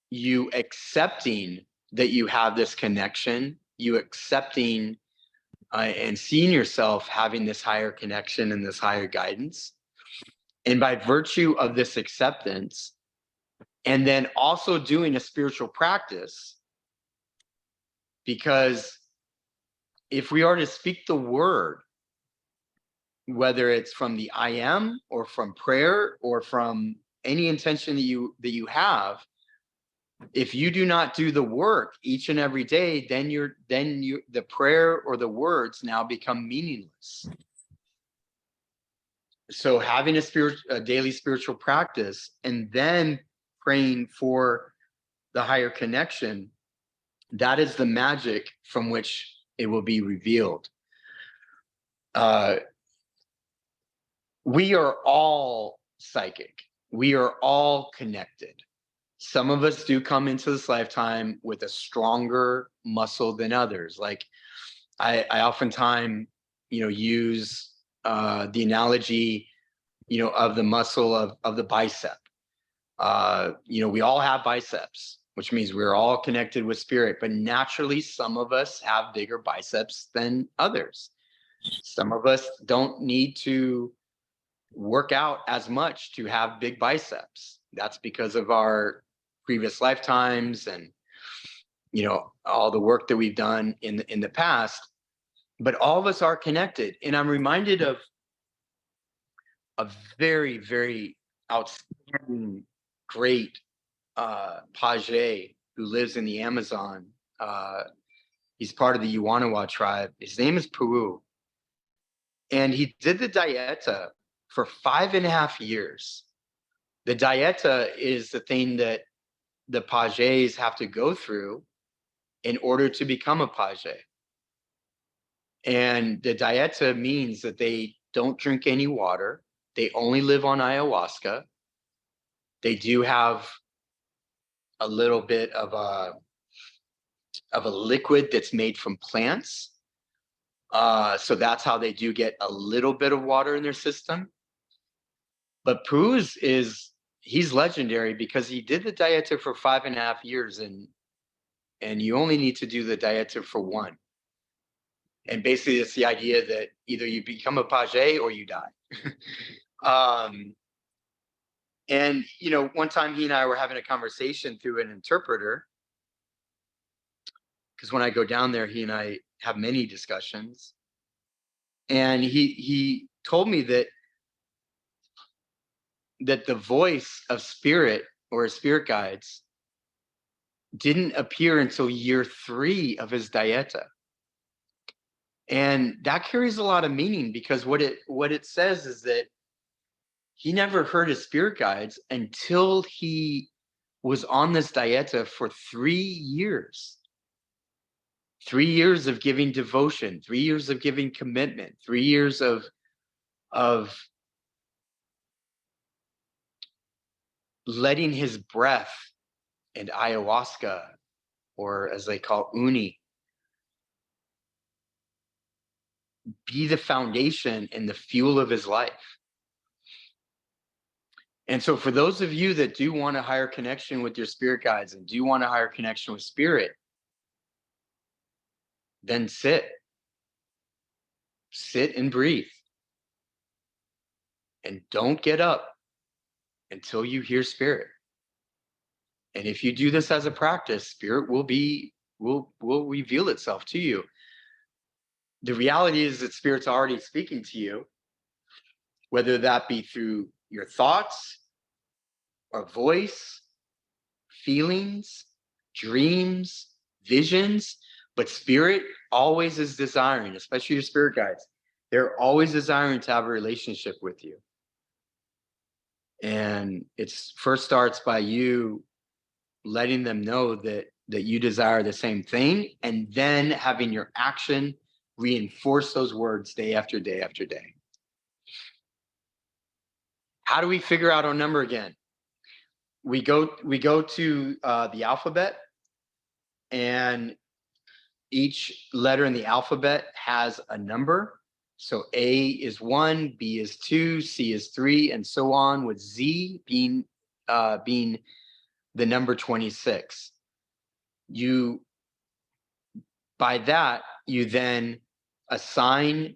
you accepting that you have this connection, you accepting and seeing yourself having this higher connection and this higher guidance. And by virtue of this acceptance, and then also doing a spiritual practice, because if we are to speak the word, whether it's from the I am or from prayer or from any intention that you have, if you do not do the work each and every day, then the prayer or the words now become meaningless. So having a daily spiritual practice and then praying for the higher connection, that is the magic from which it will be revealed. We are all psychic. We are all connected. Some of us do come into this lifetime with a stronger muscle than others. Like I oftentimes, use the analogy, of the muscle of the bicep. We all have biceps, which means we're all connected with spirit, but naturally some of us have bigger biceps than others. Some of us don't need to work out as much to have big biceps. That's because of our previous lifetimes and all the work that we've done in the past, but all of us are connected. And I'm reminded of a very, very outstanding, great page who lives in the Amazon. He's part of the Yuanawa tribe. His name is Puu. And he did the dieta for 5.5 years. The dieta is the thing that the pages have to go through in order to become a page. And the dieta means that they don't drink any water. They only live on ayahuasca. They do have a little bit of a liquid that's made from plants. So that's how they do get a little bit of water in their system. But Poo's he's legendary because he did the dieta for 5.5 years, and you only need to do the dieta for 1. And basically it's the idea that either you become a page or you die. And one time he and I were having a conversation through an interpreter, because when I go down there, he and I have many discussions. And he told me that the voice of spirit or spirit guides didn't appear until year 3 of his dieta. And that carries a lot of meaning, because what it says is that he never heard his spirit guides until he was on this dieta for 3 years. 3 years of giving devotion, 3 years of giving commitment, 3 years of letting his breath and ayahuasca, or as they call uni, be the foundation and the fuel of his life. And so for those of you that do want a higher connection with your spirit guides and do want a higher connection with spirit, then sit and breathe. And don't get up until you hear spirit. And if you do this as a practice, spirit will reveal itself to you. The reality is that spirit's already speaking to you, whether that be through your thoughts or voice, feelings, dreams, visions. But spirit always is desiring, especially your spirit guides, they're always desiring to have a relationship with you. And it first starts by you letting them know that you desire the same thing, and then having your action reinforce those words day after day after day. How do we figure out our number again? We go to the alphabet, and each letter in the alphabet has a number. So A is 1, B is 2, C is 3, and so on, with Z being the number 26. By that, you then assign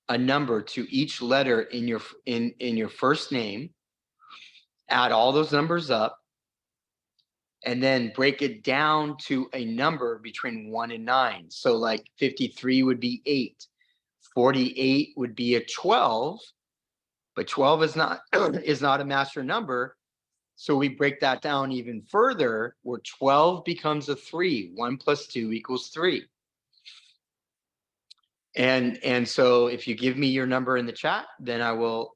a number to each letter in your first name, add all those numbers up, and then break it down to a number between 1 and 9. So like 53 would be 8, 48 would be a 12, but 12 is not is not a master number. So we break that down even further, where 12 becomes a 3. 1 plus 2 equals 3. And so if you give me your number in the chat, then I will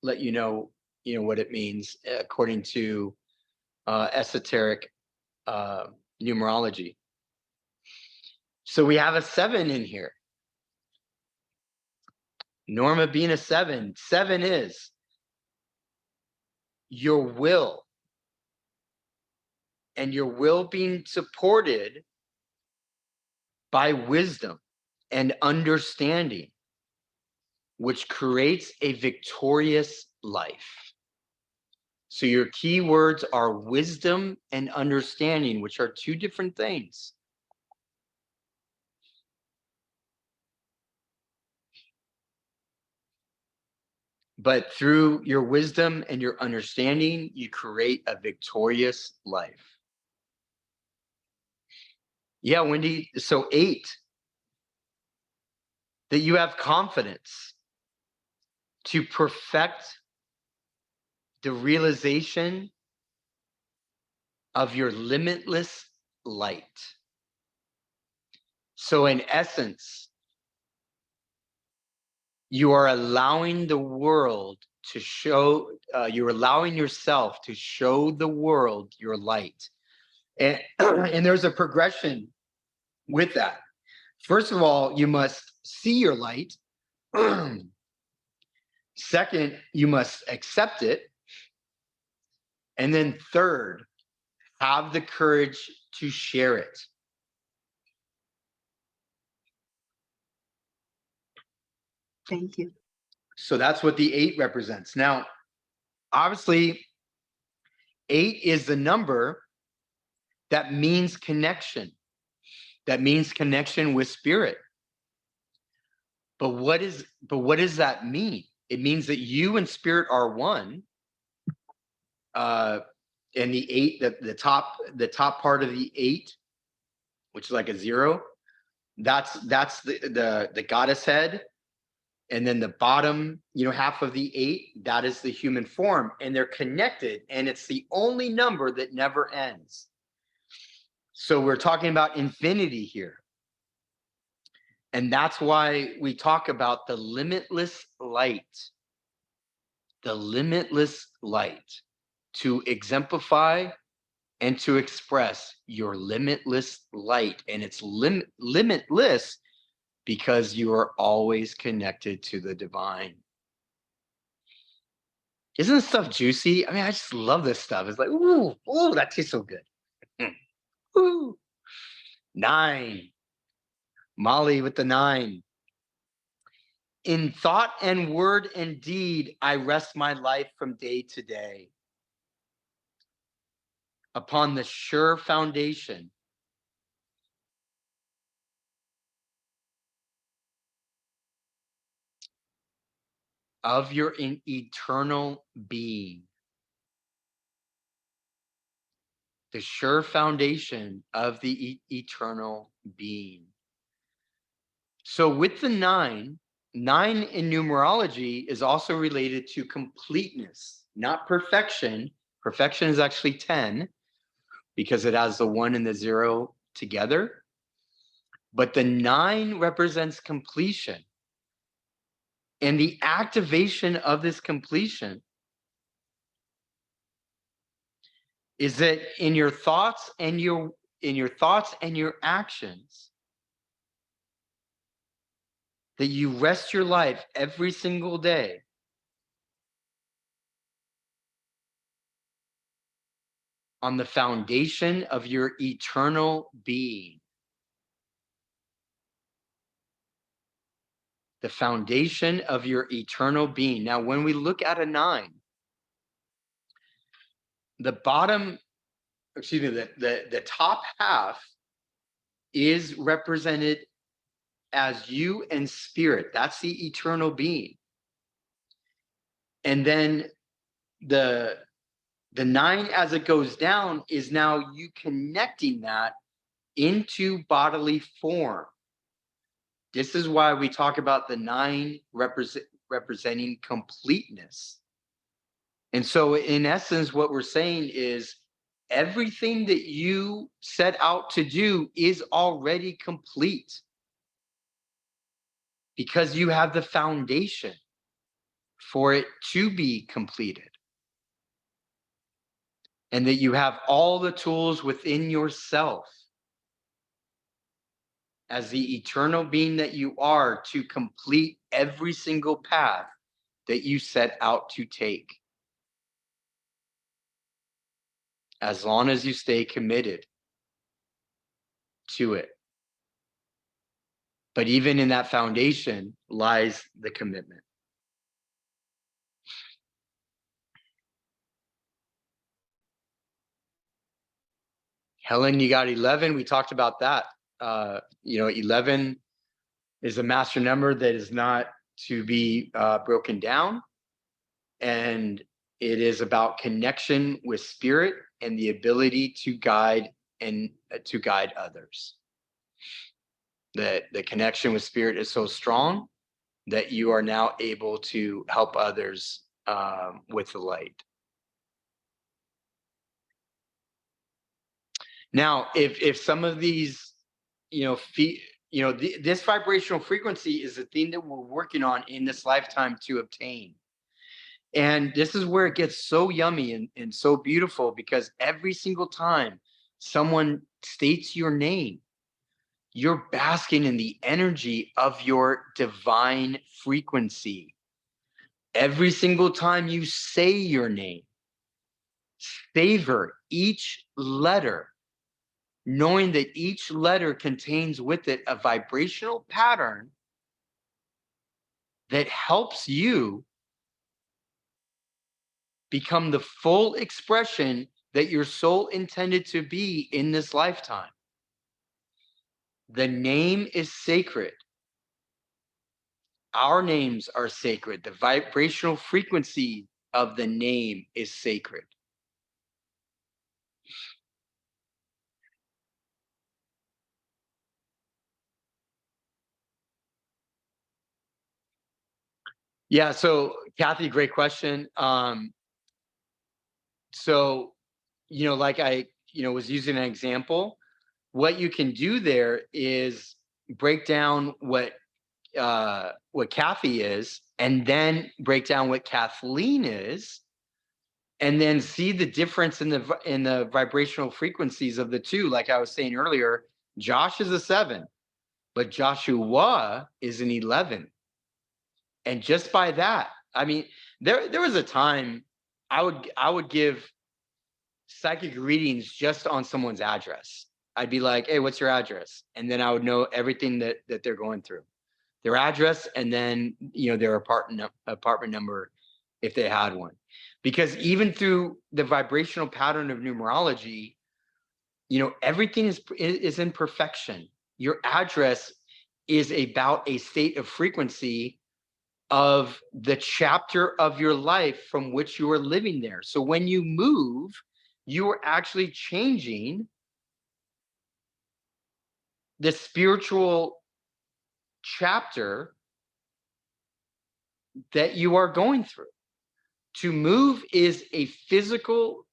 let you know what it means according to esoteric numerology. So we have a 7 in here. Norma being a 7. 7 is your will, and your will being supported by wisdom and understanding, which creates a victorious life. So your key words are wisdom and understanding, which are 2 different things. But through your wisdom and your understanding, you create a victorious life. Yeah, Wendy. So 8, that you have confidence to perfect the realization of your limitless light. So in essence, you are allowing the world to show, you're allowing yourself to show the world your light. And, and there's a progression with that. First of all, you must see your light. Second, you must accept it. And then third, have the courage to share it. Thank you. So that's what the 8 represents. Now, obviously, 8 is the number that means connection. That means connection with spirit. But what does that mean? It means that you and spirit are one. And the 8, the top part of the 8, which is like a 0, that's the goddess head. And then the bottom, half of the 8, that is the human form, and they're connected, and it's the only number that never ends. So we're talking about infinity here. And that's why we talk about the limitless light. The limitless light, to exemplify and to express your limitless light. And it's limitless because you are always connected to the divine. Isn't this stuff juicy? I mean, I just love this stuff. It's like, ooh, that tastes so good. Ooh. 9. Molly with the 9. In thought and word and deed, I rest my life from day to day upon the sure foundation of your eternal being. The sure foundation of the eternal being. So with the 9 in numerology is also related to completeness, not perfection. Perfection is actually 10 because it has the 1 and the 0 together. But the 9 represents completion. And the activation of this completion is that in your thoughts and your actions, that you rest your life every single day on the foundation of your eternal being. The foundation of your eternal being. Now, when we look at a 9, the top half is represented as you and spirit. That's the eternal being. And then the 9 as it goes down is now you connecting that into bodily form. This is why we talk about the 9 representing completeness. And so in essence, what we're saying is everything that you set out to do is already complete because you have the foundation for it to be completed. And that you have all the tools within yourself as the eternal being that you are to complete every single path that you set out to take. As long as you stay committed to it. But even in that foundation lies the commitment. Helen, you got 11. We talked about that. 11 is a master number that is not to be broken down. And it is about connection with spirit and the ability to guide others. that the connection with spirit is so strong that you are now able to help others with the light. Now, if some of these, this vibrational frequency is the thing that we're working on in this lifetime to obtain. And this is where it gets so yummy and so beautiful, because every single time someone states your name, you're basking in the energy of your divine frequency. Every single time you say your name, savor each letter, knowing that each letter contains with it a vibrational pattern that helps you become the full expression that your soul intended to be in this lifetime. The name is sacred. Our names are sacred. The vibrational frequency of the name is sacred. Yeah, so Kathy, great question. So, like I, was using an example, what you can do there is break down what Kathy is, and then break down what Kathleen is, and then see the difference in the vibrational frequencies of the two. Like I was saying earlier, Josh is a 7, but Joshua is an 11. And just by that, I mean, there was a time I would give psychic readings just on someone's address. I'd be like, "Hey, what's your address?" And then I would know everything that they're going through, their address, and then their apartment number if they had one. Because even through the vibrational pattern of numerology, everything is in perfection. Your address is about a state of frequency of the chapter of your life from which you are living there. So when you move, you are actually changing the spiritual chapter that you are going through. To move is a physical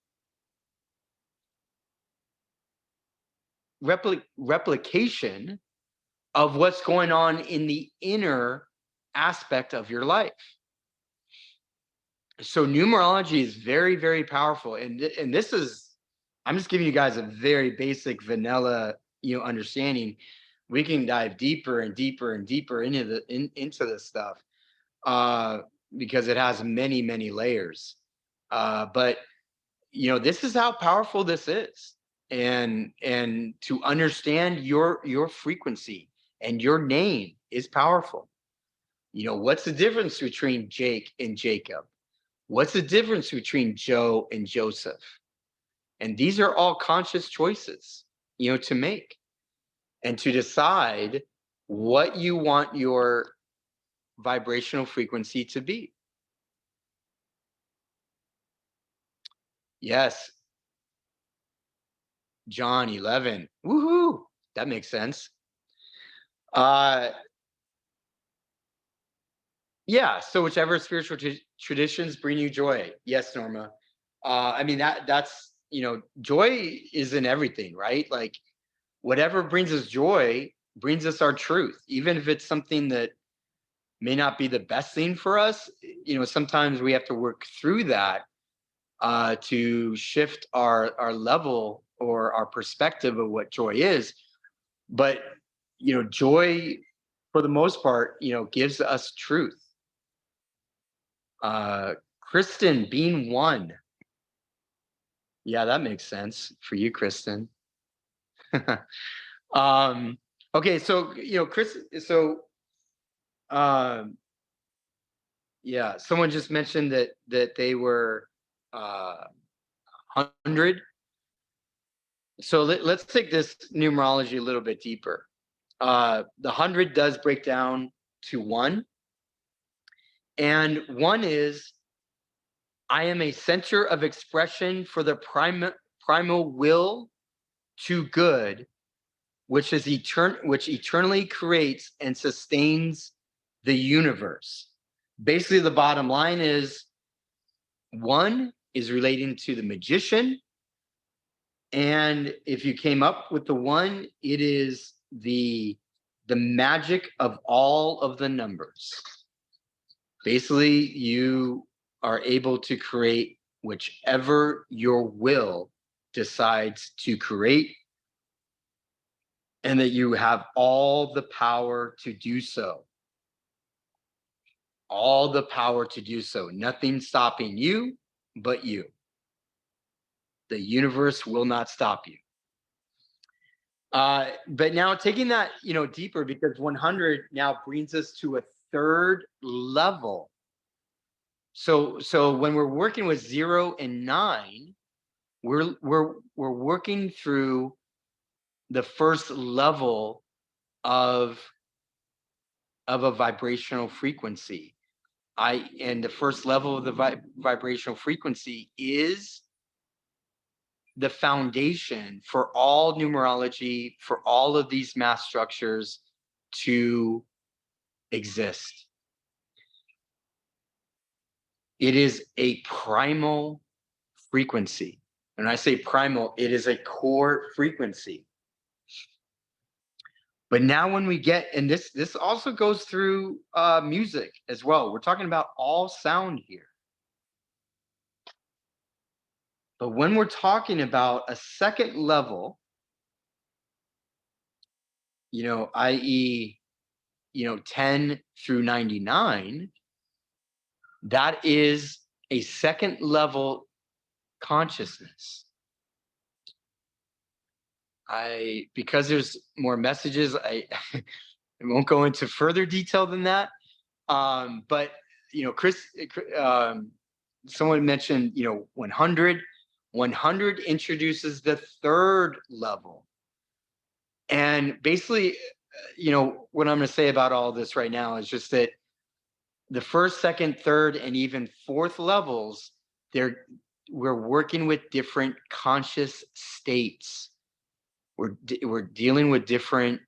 replication of what's going on in the inner aspect of your life. So numerology is very, very powerful. And this is, I'm just giving you guys a very basic vanilla, understanding. We can dive deeper and deeper and deeper into this stuff because it has many, many layers. But this is how powerful this is. And to understand your frequency and your name is powerful. What's the difference between Jake and Jacob? What's the difference between Joe and Joseph? And these are all conscious choices, to make and to decide what you want your vibrational frequency to be. Yes. John 11. Woohoo. That makes sense. Yeah. So whichever spiritual traditions bring you joy. Yes, Norma. I mean, that's, joy is in everything, right? Like whatever brings us joy brings us our truth, even if it's something that may not be the best thing for us. Sometimes we have to work through that to shift our level or our perspective of what joy is. But joy, for the most part, gives us truth. Kristen, being one. Yeah, that makes sense for you, Kristen. Okay, so Chris, so yeah, someone just mentioned that they were 100. So let's take this numerology a little bit deeper. The 100 does break down to 1, and 1 is I am a center of expression for the primal will to good which eternally creates and sustains the universe. Basically, the bottom line is 1 is relating to the magician. And if you came up with the 1, it is the magic of all of the numbers. Basically, you are able to create whichever your will decides to create, and that you have all the power to do so. All the power to do so. Nothing stopping you but you. The universe will not stop you. But now taking that, deeper, because 100 now brings us to a third level. So when we're working with 0 and 9, we're working through the first level of a vibrational frequency. And the first level of the vibrational frequency is the foundation for all numerology, for all of these mass structures to exist. It is a primal frequency. When I say primal, it is a core frequency. But now when we get, and this also goes through music as well. We're talking about all sound here. But when we're talking about a second level, i.e., 10 through 99, that is a second level consciousness. Because there's more messages, I won't go into further detail than that. But Chris, someone mentioned 100. 100 introduces the third level, and basically, what I'm going to say about all this right now is just that the first, second, third, and even fourth levels, we're working with different conscious states. We're dealing with different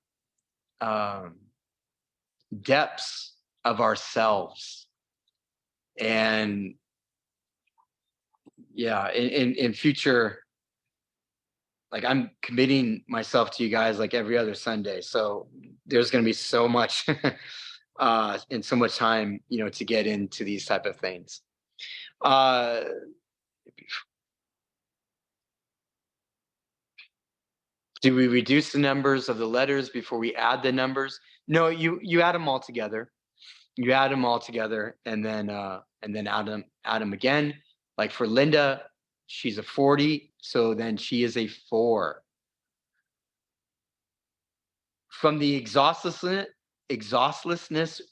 depths of ourselves, and in future, like, I'm committing myself to you guys like every other Sunday, so there's going to be so much and so much time to get into these type of things. Do we reduce the numbers of the letters before we add the numbers? No, you add them all together. You add them all together, and then add them again. Like for Linda, she's a 40, so then she is a 4. From the exhaustlessness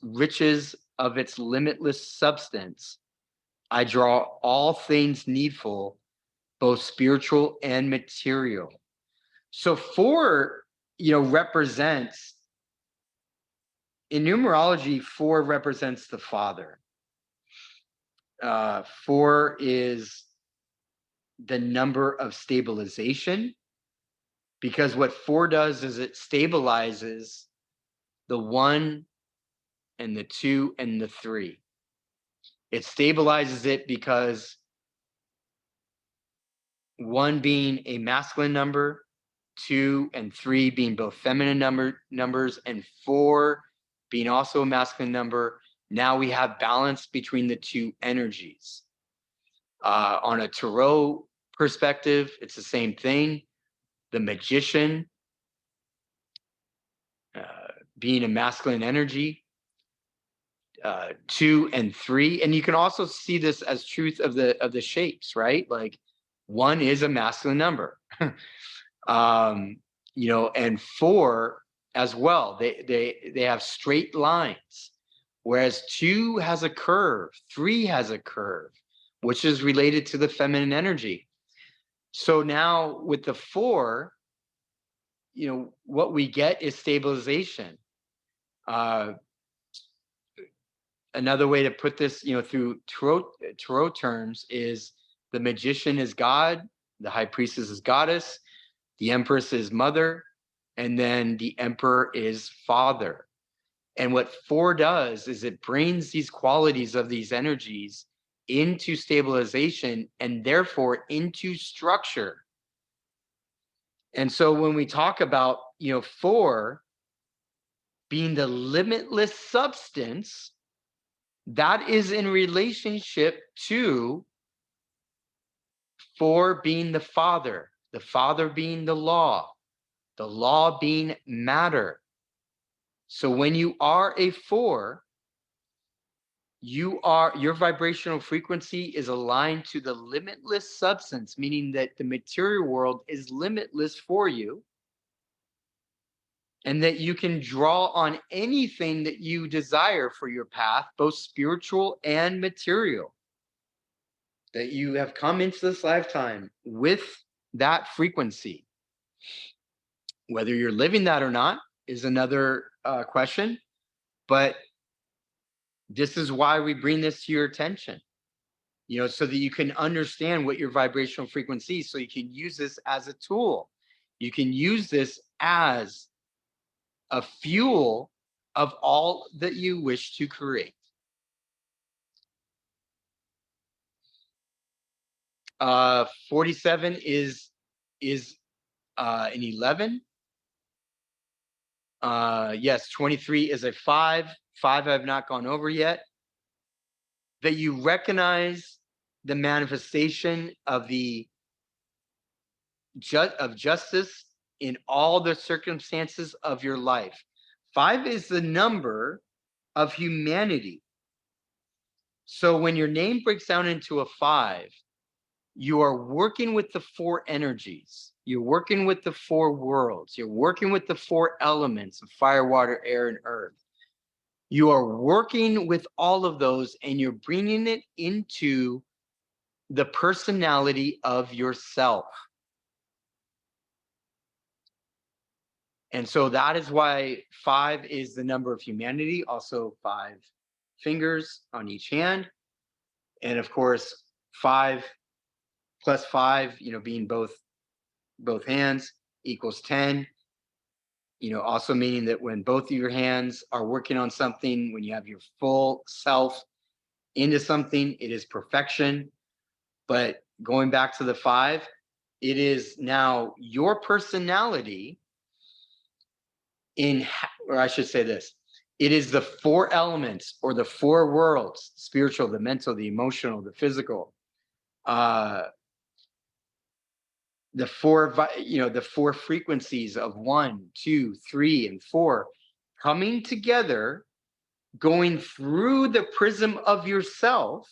riches of its limitless substance, I draw all things needful, both spiritual and material. So 4, represents, in numerology, 4 represents the Father. 4 is the number of stabilization, because what 4 does is it stabilizes the 1 and the 2 and the 3. It stabilizes it because 1 being a masculine number, 2 and 3 being both feminine numbers, and 4 being also a masculine number. Now we have balance between the 2 energies. On a tarot perspective, it's the same thing. The magician being a masculine energy, 2 and 3, and you can also see this as truth of the shapes, right? Like 1 is a masculine number. And 4 as well. They have straight lines, whereas 2 has a curve, 3 has a curve, which is related to the feminine energy. So now with the 4, what we get is stabilization. Another way to put this, through tarot terms, is the magician is God, the high priestess is goddess, the empress is mother, And then the Emperor is Father. And what 4 does is it brings these qualities of these energies into stabilization and therefore into structure. And so when we talk about, 4 being the limitless substance, that is in relationship to 4 being the Father being the law being matter. So when you are a 4, your vibrational frequency is aligned to the limitless substance, meaning that the material world is limitless for you, and that you can draw on anything that you desire for your path, both spiritual and material. That you have come into this lifetime with that frequency. Whether you're living that or not is another question, but this is why we bring this to your attention, so that you can understand what your vibrational frequency is, so you can use this as a tool. You can use this as a fuel of all that you wish to create. 47 is an 11. Yes, 23 is a 5. 5 I've not gone over yet. That you recognize the manifestation of justice in all the circumstances of your life. 5 is the number of humanity. So when your name breaks down into a 5, you are working with the 4 energies. You're working with the 4 worlds. You're working with the 4 elements of fire, water, air, and earth. You are working with all of those, and you're bringing it into the personality of yourself. And so that is why 5 is the number of humanity, also 5 fingers on each hand. And of course, 5 plus 5, being both hands equals 10. Also meaning that when both of your hands are working on something, when you have your full self into something, it is perfection. But going back to the 5, it is now your personality or I should say this, it is the 4 elements or the 4 worlds: spiritual, the mental, the emotional, the physical, the 4 frequencies of 1, 2, 3, and 4 coming together, going through the prism of yourself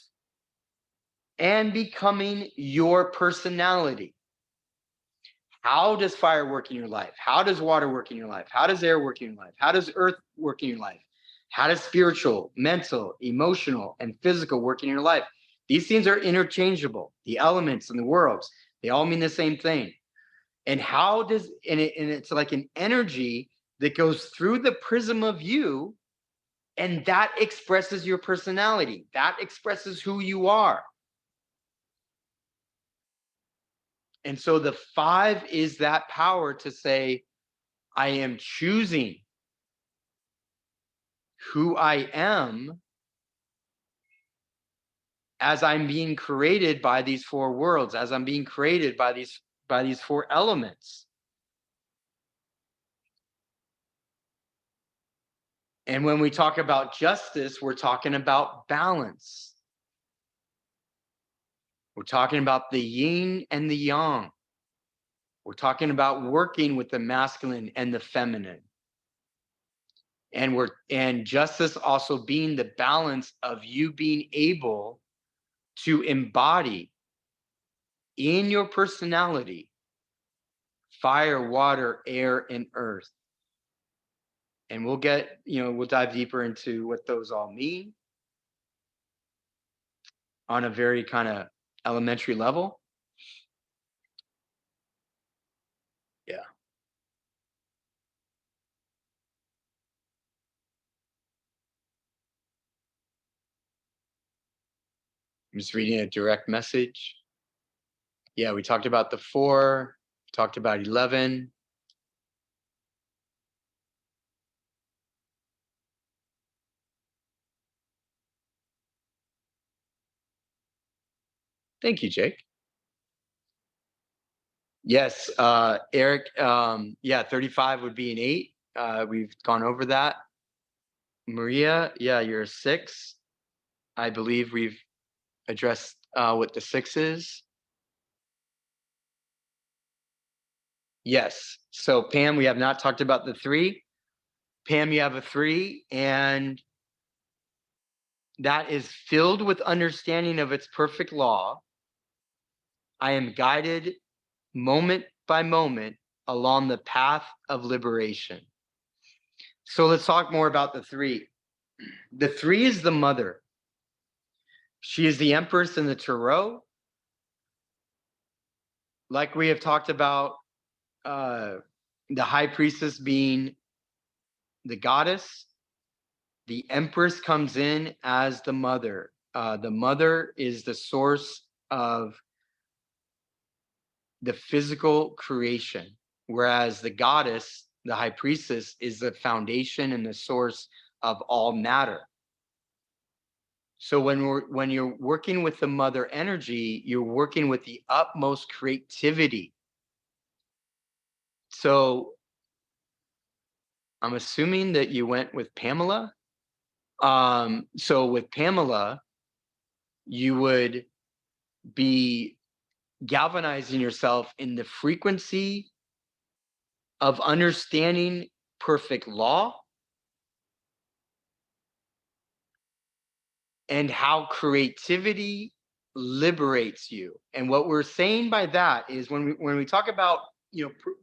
and becoming your personality. How does fire work in your life? How does water work in your life? How does air work in your life? How does earth work in your life? How does spiritual, mental, emotional, and physical work in your life? These things are interchangeable. The elements and the worlds, they all mean the same thing. And it's like an energy that goes through the prism of you, and that expresses your personality. That expresses who you are. And so the 5 is that power to say, I am choosing who I am as I'm being created by these 4 worlds, as I'm being created by these 4 elements. And when we talk about justice, we're talking about balance. We're talking about the yin and the yang. We're talking about working with the masculine and the feminine. And justice also being the balance of you being able to embody in your personality fire, water, air, and earth. And we'll dive deeper into what those all mean on a very kind of elementary level. Yeah. I'm just reading a direct message. Yeah, we talked about the 4, talked about 11. Thank you, Jake. Yes, Eric, yeah, 35 would be an 8. We've gone over that. Maria, yeah, you're a 6. I believe we've addressed what the 6 is. Yes. So Pam, we have not talked about the 3. Pam, you have a 3, and that is filled with understanding of its perfect law. I am guided moment by moment along the path of liberation. So let's talk more about the 3. The 3 is the mother. She is the empress in the tarot. Like we have talked about, the high priestess being the goddess. The empress comes in as the mother. The mother is the source of the physical creation, whereas the goddess, the high priestess, is the foundation and the source of all matter. So when you're working with the mother energy, you're working with the utmost creativity. So I'm assuming that you went with Pamela. So with Pamela, you would be galvanizing yourself in the frequency of understanding perfect law and how creativity liberates you. And what we're saying by that is when we talk about,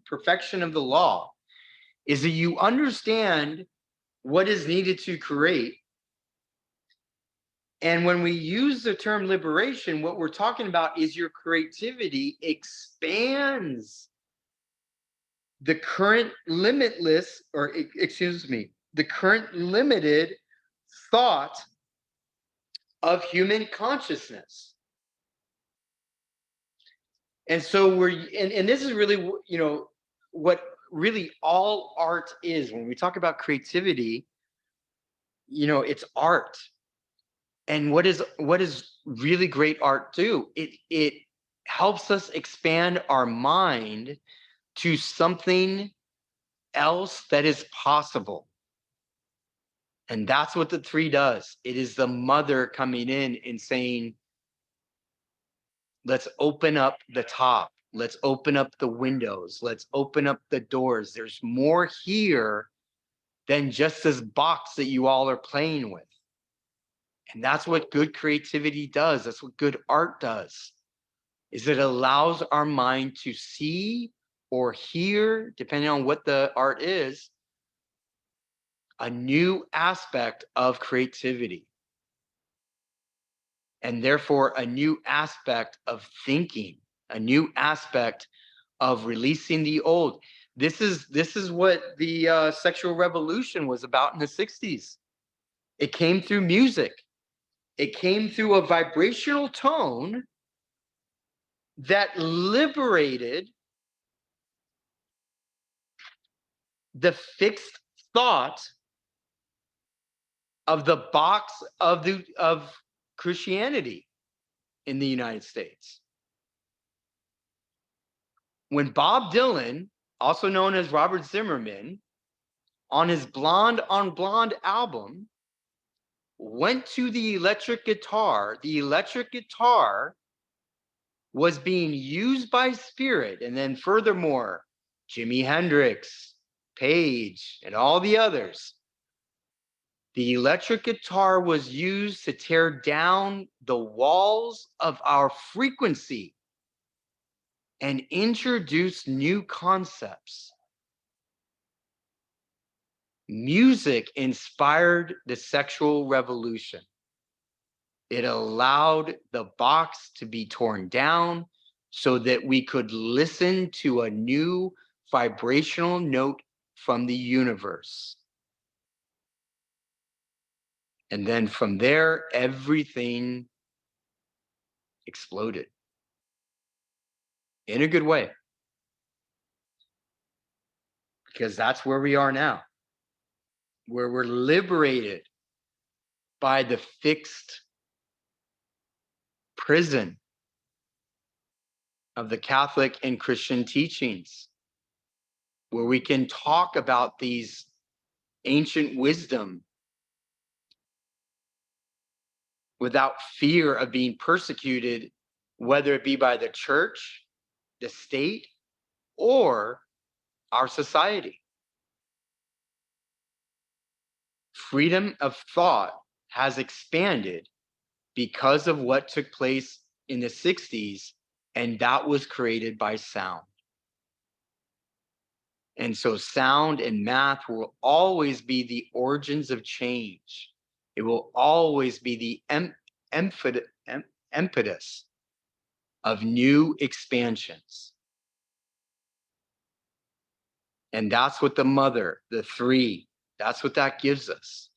perfection of the law, is that you understand what is needed to create. And when we use the term liberation, what we're talking about is your creativity expands the current limitless, or excuse me, the current limited thought of human consciousness. And so and this is really, what really all art is. When we talk about creativity, it's art. And what is really great art do? It helps us expand our mind to something else that is possible. And that's what the 3 does. It is the mother coming in and saying, let's open up the top. Let's open up the windows. Let's open up the doors. There's more here than just this box that you all are playing with. And that's what good creativity does. That's what good art does, is it allows our mind to see or hear, depending on what the art is, a new aspect of creativity. And therefore a new aspect of thinking, a new aspect of releasing the old. This is what the sexual revolution was about in the 60s. It came through music. It came through a vibrational tone that liberated the fixed thought of the box of Christianity in the United States. When Bob Dylan, also known as Robert Zimmerman, on his Blonde on Blonde album, went to the electric guitar was being used by spirit. And then furthermore, Jimi Hendrix, Page, and all the others. The electric guitar was used to tear down the walls of our frequency and introduce new concepts. Music inspired the sexual revolution. It allowed the box to be torn down so that we could listen to a new vibrational note from the universe. And then from there, everything exploded in a good way. Because that's where we are now, where we're liberated by the fixed prison of the Catholic and Christian teachings, where we can talk about these ancient wisdom without fear of being persecuted, whether it be by the church, the state, or our society. Freedom of thought has expanded because of what took place in the 60s, and that was created by sound. And so sound and math will always be the origins of change. It will always be the impetus of new expansions. And that's what the mother, the three, that's what that gives us,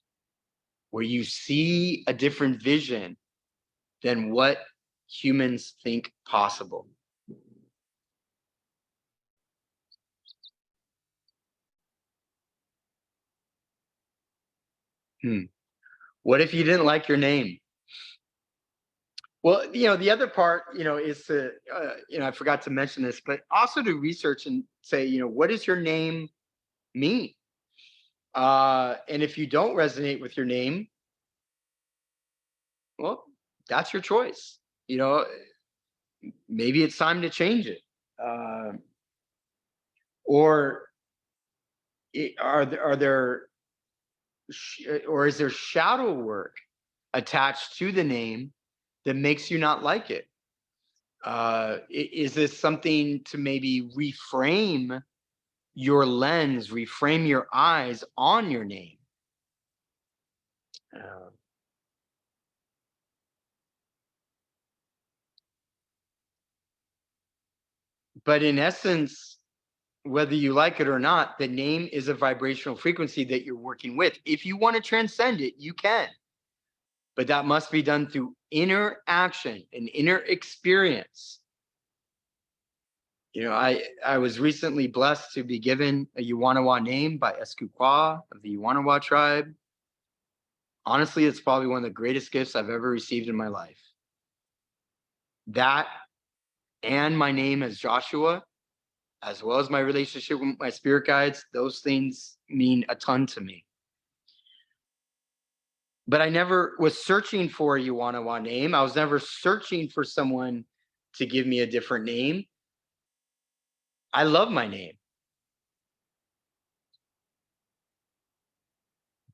where you see a different vision than what humans think possible. What if you didn't like your name? Well, the other part, is to, I forgot to mention this, but also to research and say, what does your name mean? And if you don't resonate with your name, well, that's your choice. Maybe it's time to change it. Or are there or is there shadow work attached to the name that makes you not like it? Is this something to maybe reframe your lens, reframe your eyes on your name? But in essence, whether you like it or not, the name is a vibrational frequency that you're working with. If you want to transcend it, you can. But that must be done through inner action and inner experience. I was recently blessed to be given a Yuwanawa name by Eskuqua of the Yuwanawa tribe. Honestly, it's probably one of the greatest gifts I've ever received in my life. That and my name as Joshua, as well as my relationship with my spirit guides, those things mean a ton to me. But I never was searching for a Yuwanawa name. I was never searching for someone to give me a different name. I love my name.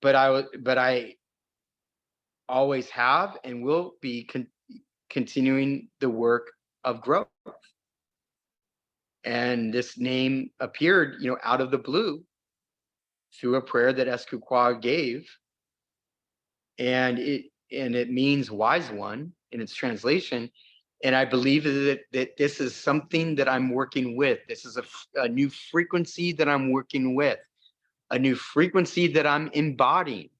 But I always have and will be continuing the work of growth. And this name appeared, out of the blue through a prayer that Eskuqua gave. And it means wise one in its translation. And I believe that this is something that I'm working with. This is a new frequency that I'm working with, a new frequency that I'm embodying.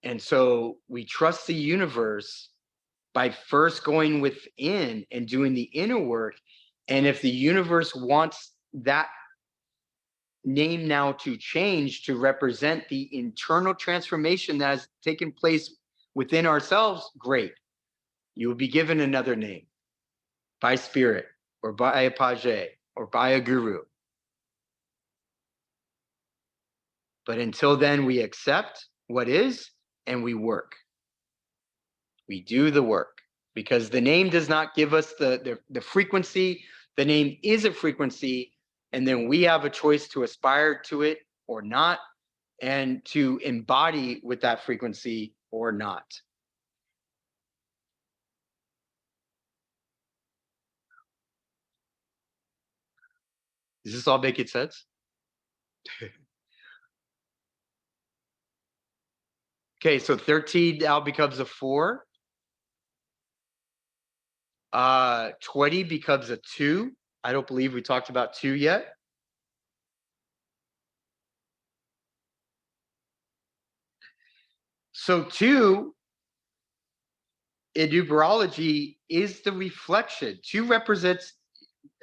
And so we trust the universe by first going within and doing the inner work. And if the universe wants that name now to change to represent the internal transformation that has taken place within ourselves, great. You will be given another name by spirit or by a page or by a guru. But until then, we accept what is and we work. We do the work because the name does not give us the frequency. The name is a frequency, and then we have a choice to aspire to it or not, and to embody with that frequency or not. Does this all make sense? Okay, so 13 now becomes a 4. 20 becomes a 2. I don't believe we talked about 2 yet. So 2 in numerology is the reflection. 2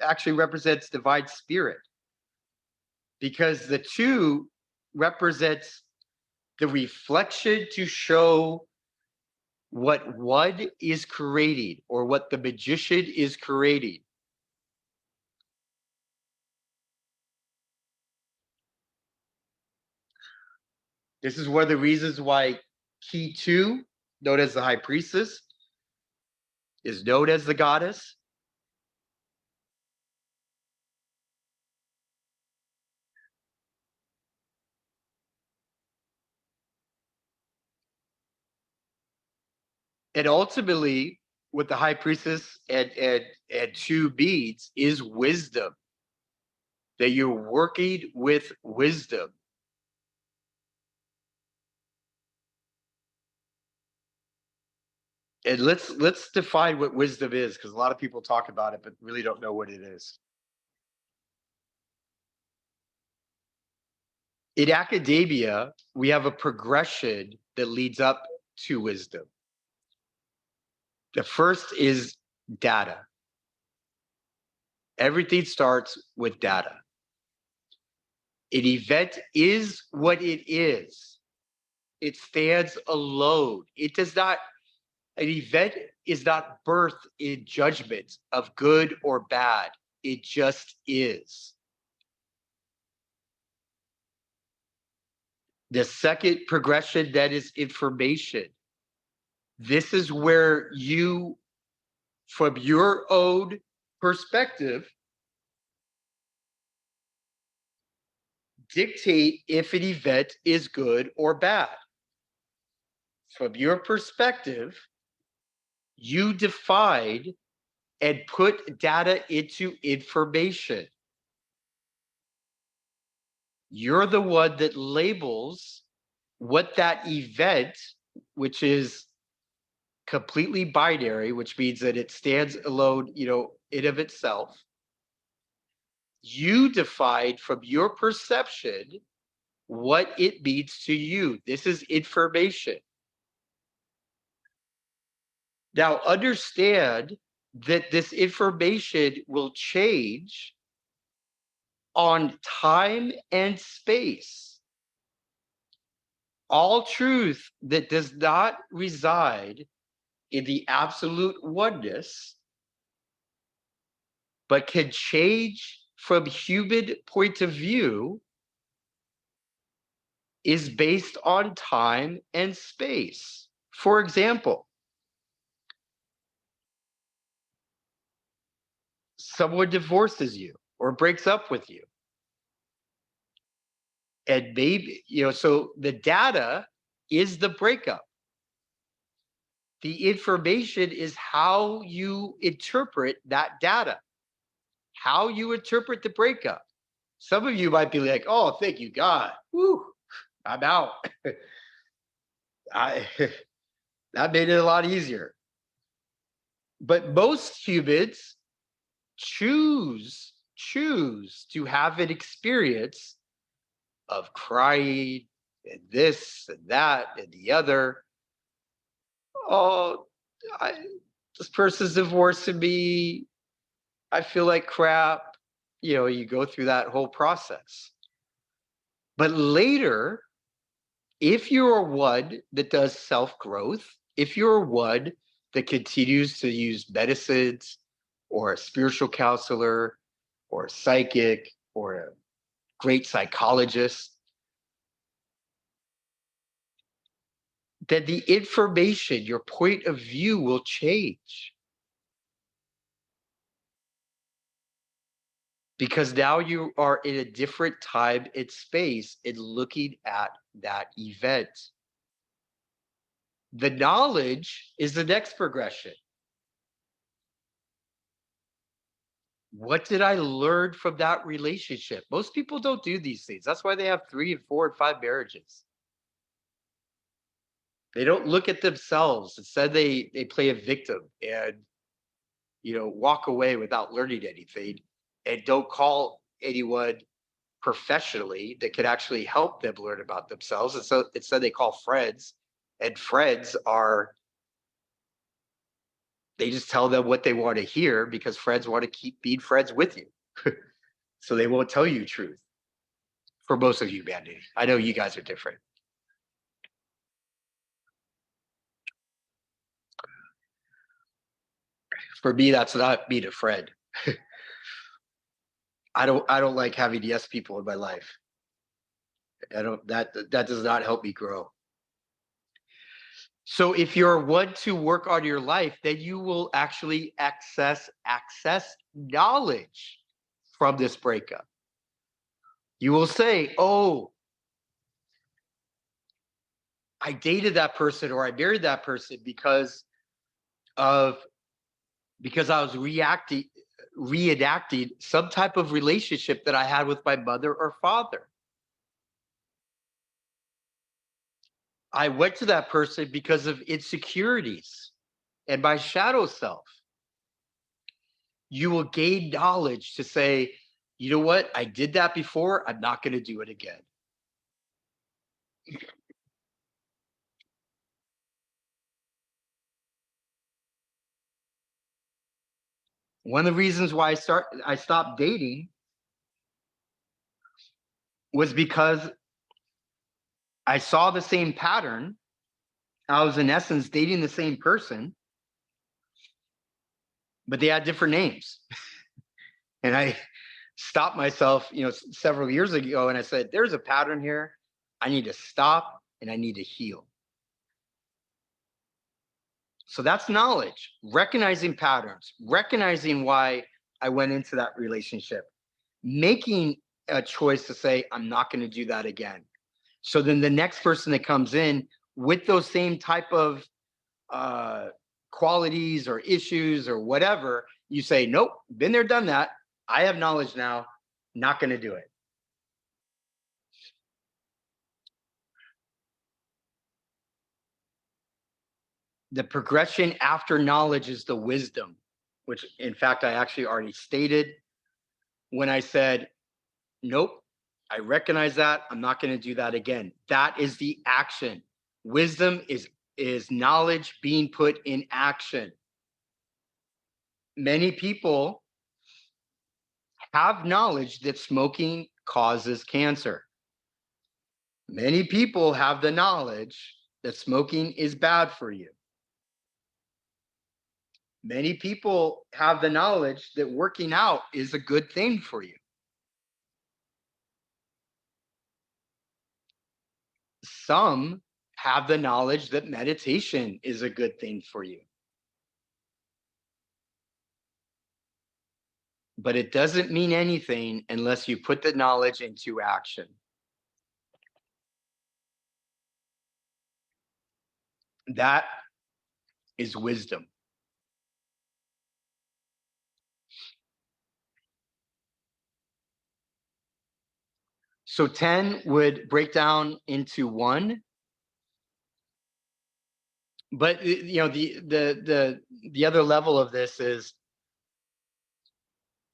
actually represents divine spirit, because the 2 represents the reflection to show what one is creating or what the magician is creating this is one of the reasons why key 2, known as the high priestess, is known as the goddess. And ultimately, with the high priestess and 2 beads is wisdom. That you're working with wisdom. And let's define what wisdom is, because a lot of people talk about it but really don't know what it is. In academia, we have a progression that leads up to wisdom. The first is data. Everything starts with data. An event is what it is. It stands alone. It does not, an event is not birthed in judgment of good or bad. It just is. The second progression, that is information. This is where you, from your own perspective, dictate if an event is good or bad. From your perspective, you define and put data into information. You're the one that labels what that event, which is completely binary, which means that it stands alone, in of itself. You define from your perception what it means to you. This is information. Now, understand that this information will change on time and space. All truth that does not reside in the absolute oneness, but can change from human point of view, is based on time and space. For example, someone divorces you or breaks up with you. And maybe, so the data is the breakup. The information is how you interpret that data, how you interpret the breakup. Some of you might be like, oh, thank you, God. Woo, I'm out. That made it a lot easier. But most humans choose to have an experience of crying and this and that and the other. Oh, this person's divorcing me. I feel like crap. You go through that whole process. But later, if you're one that does self-growth, if you're one that continues to use medicines or a spiritual counselor or a psychic or a great psychologist, then the information, your point of view will change. Because now you are in a different time and space in looking at that event. The knowledge is the next progression. What did I learn from that relationship? Most people don't do these things. That's why they have 3 and 4 and 5 marriages. They don't look at themselves. Instead, they play a victim and walk away without learning anything, and don't call anyone professionally that could actually help them learn about themselves. And so instead they call friends, and friends they just tell them what they want to hear because friends want to keep being friends with you. So they won't tell you truth for most of humanity. I know you guys are different. For me, that's not me to Fred. I don't like having yes people in my life. That does not help me grow. So if you're one to work on your life, then you will actually access knowledge from this breakup. You will say, oh, I dated that person or I married that person because I was reenacting some type of relationship that I had with my mother or father. I went to that person because of insecurities and my shadow self. You will gain knowledge to say, you know what? I did that before. I'm not going to do it again. One of the reasons why I stopped dating was because I saw the same pattern. I was in essence dating the same person, but they had different names. And I stopped myself, several years ago, and I said, there's a pattern here. I need to stop and I need to heal. So that's knowledge, recognizing patterns, recognizing why I went into that relationship, making a choice to say, I'm not going to do that again. So then the next person that comes in with those same type of qualities or issues or whatever, you say, nope, been there, done that. I have knowledge now, not going to do it. The progression after knowledge is the wisdom, which in fact, I actually already stated when I said, nope, I recognize that. I'm not going to do that again. That is the action. Wisdom is knowledge being put in action. Many people have knowledge that smoking causes cancer. Many people have the knowledge that smoking is bad for you. Many people have the knowledge that working out is a good thing for you. Some have the knowledge that meditation is a good thing for you. But it doesn't mean anything unless you put the knowledge into action. That is wisdom. So 10 would break down into 1. But the other level of this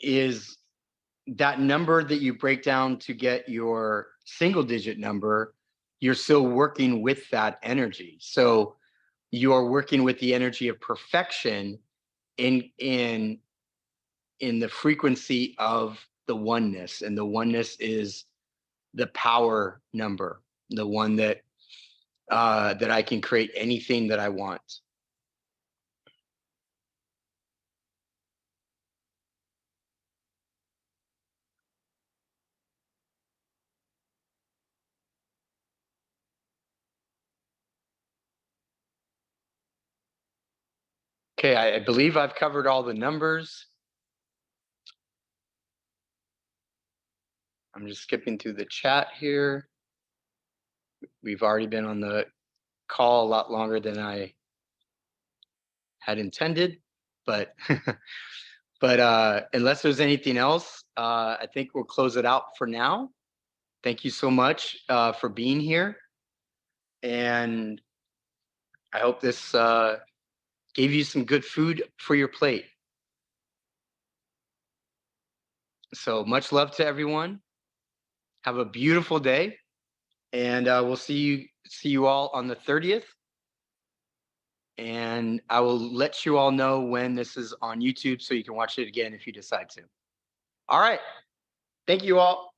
is that number that you break down to get your single digit number, you're still working with that energy. So you're working with the energy of perfection in the frequency of the oneness. And the oneness is the power number, the one that I can create anything that I want. Okay, I believe I've covered all the numbers. I'm just skipping through the chat here. We've already been on the call a lot longer than I had intended, but unless there's anything else, I think we'll close it out for now. Thank you so much for being here, and I hope this gave you some good food for your plate. So much love to everyone. Have a beautiful day, and we'll see you all on the 30th. And I will let you all know when this is on YouTube so you can watch it again if you decide to. All right. Thank you all.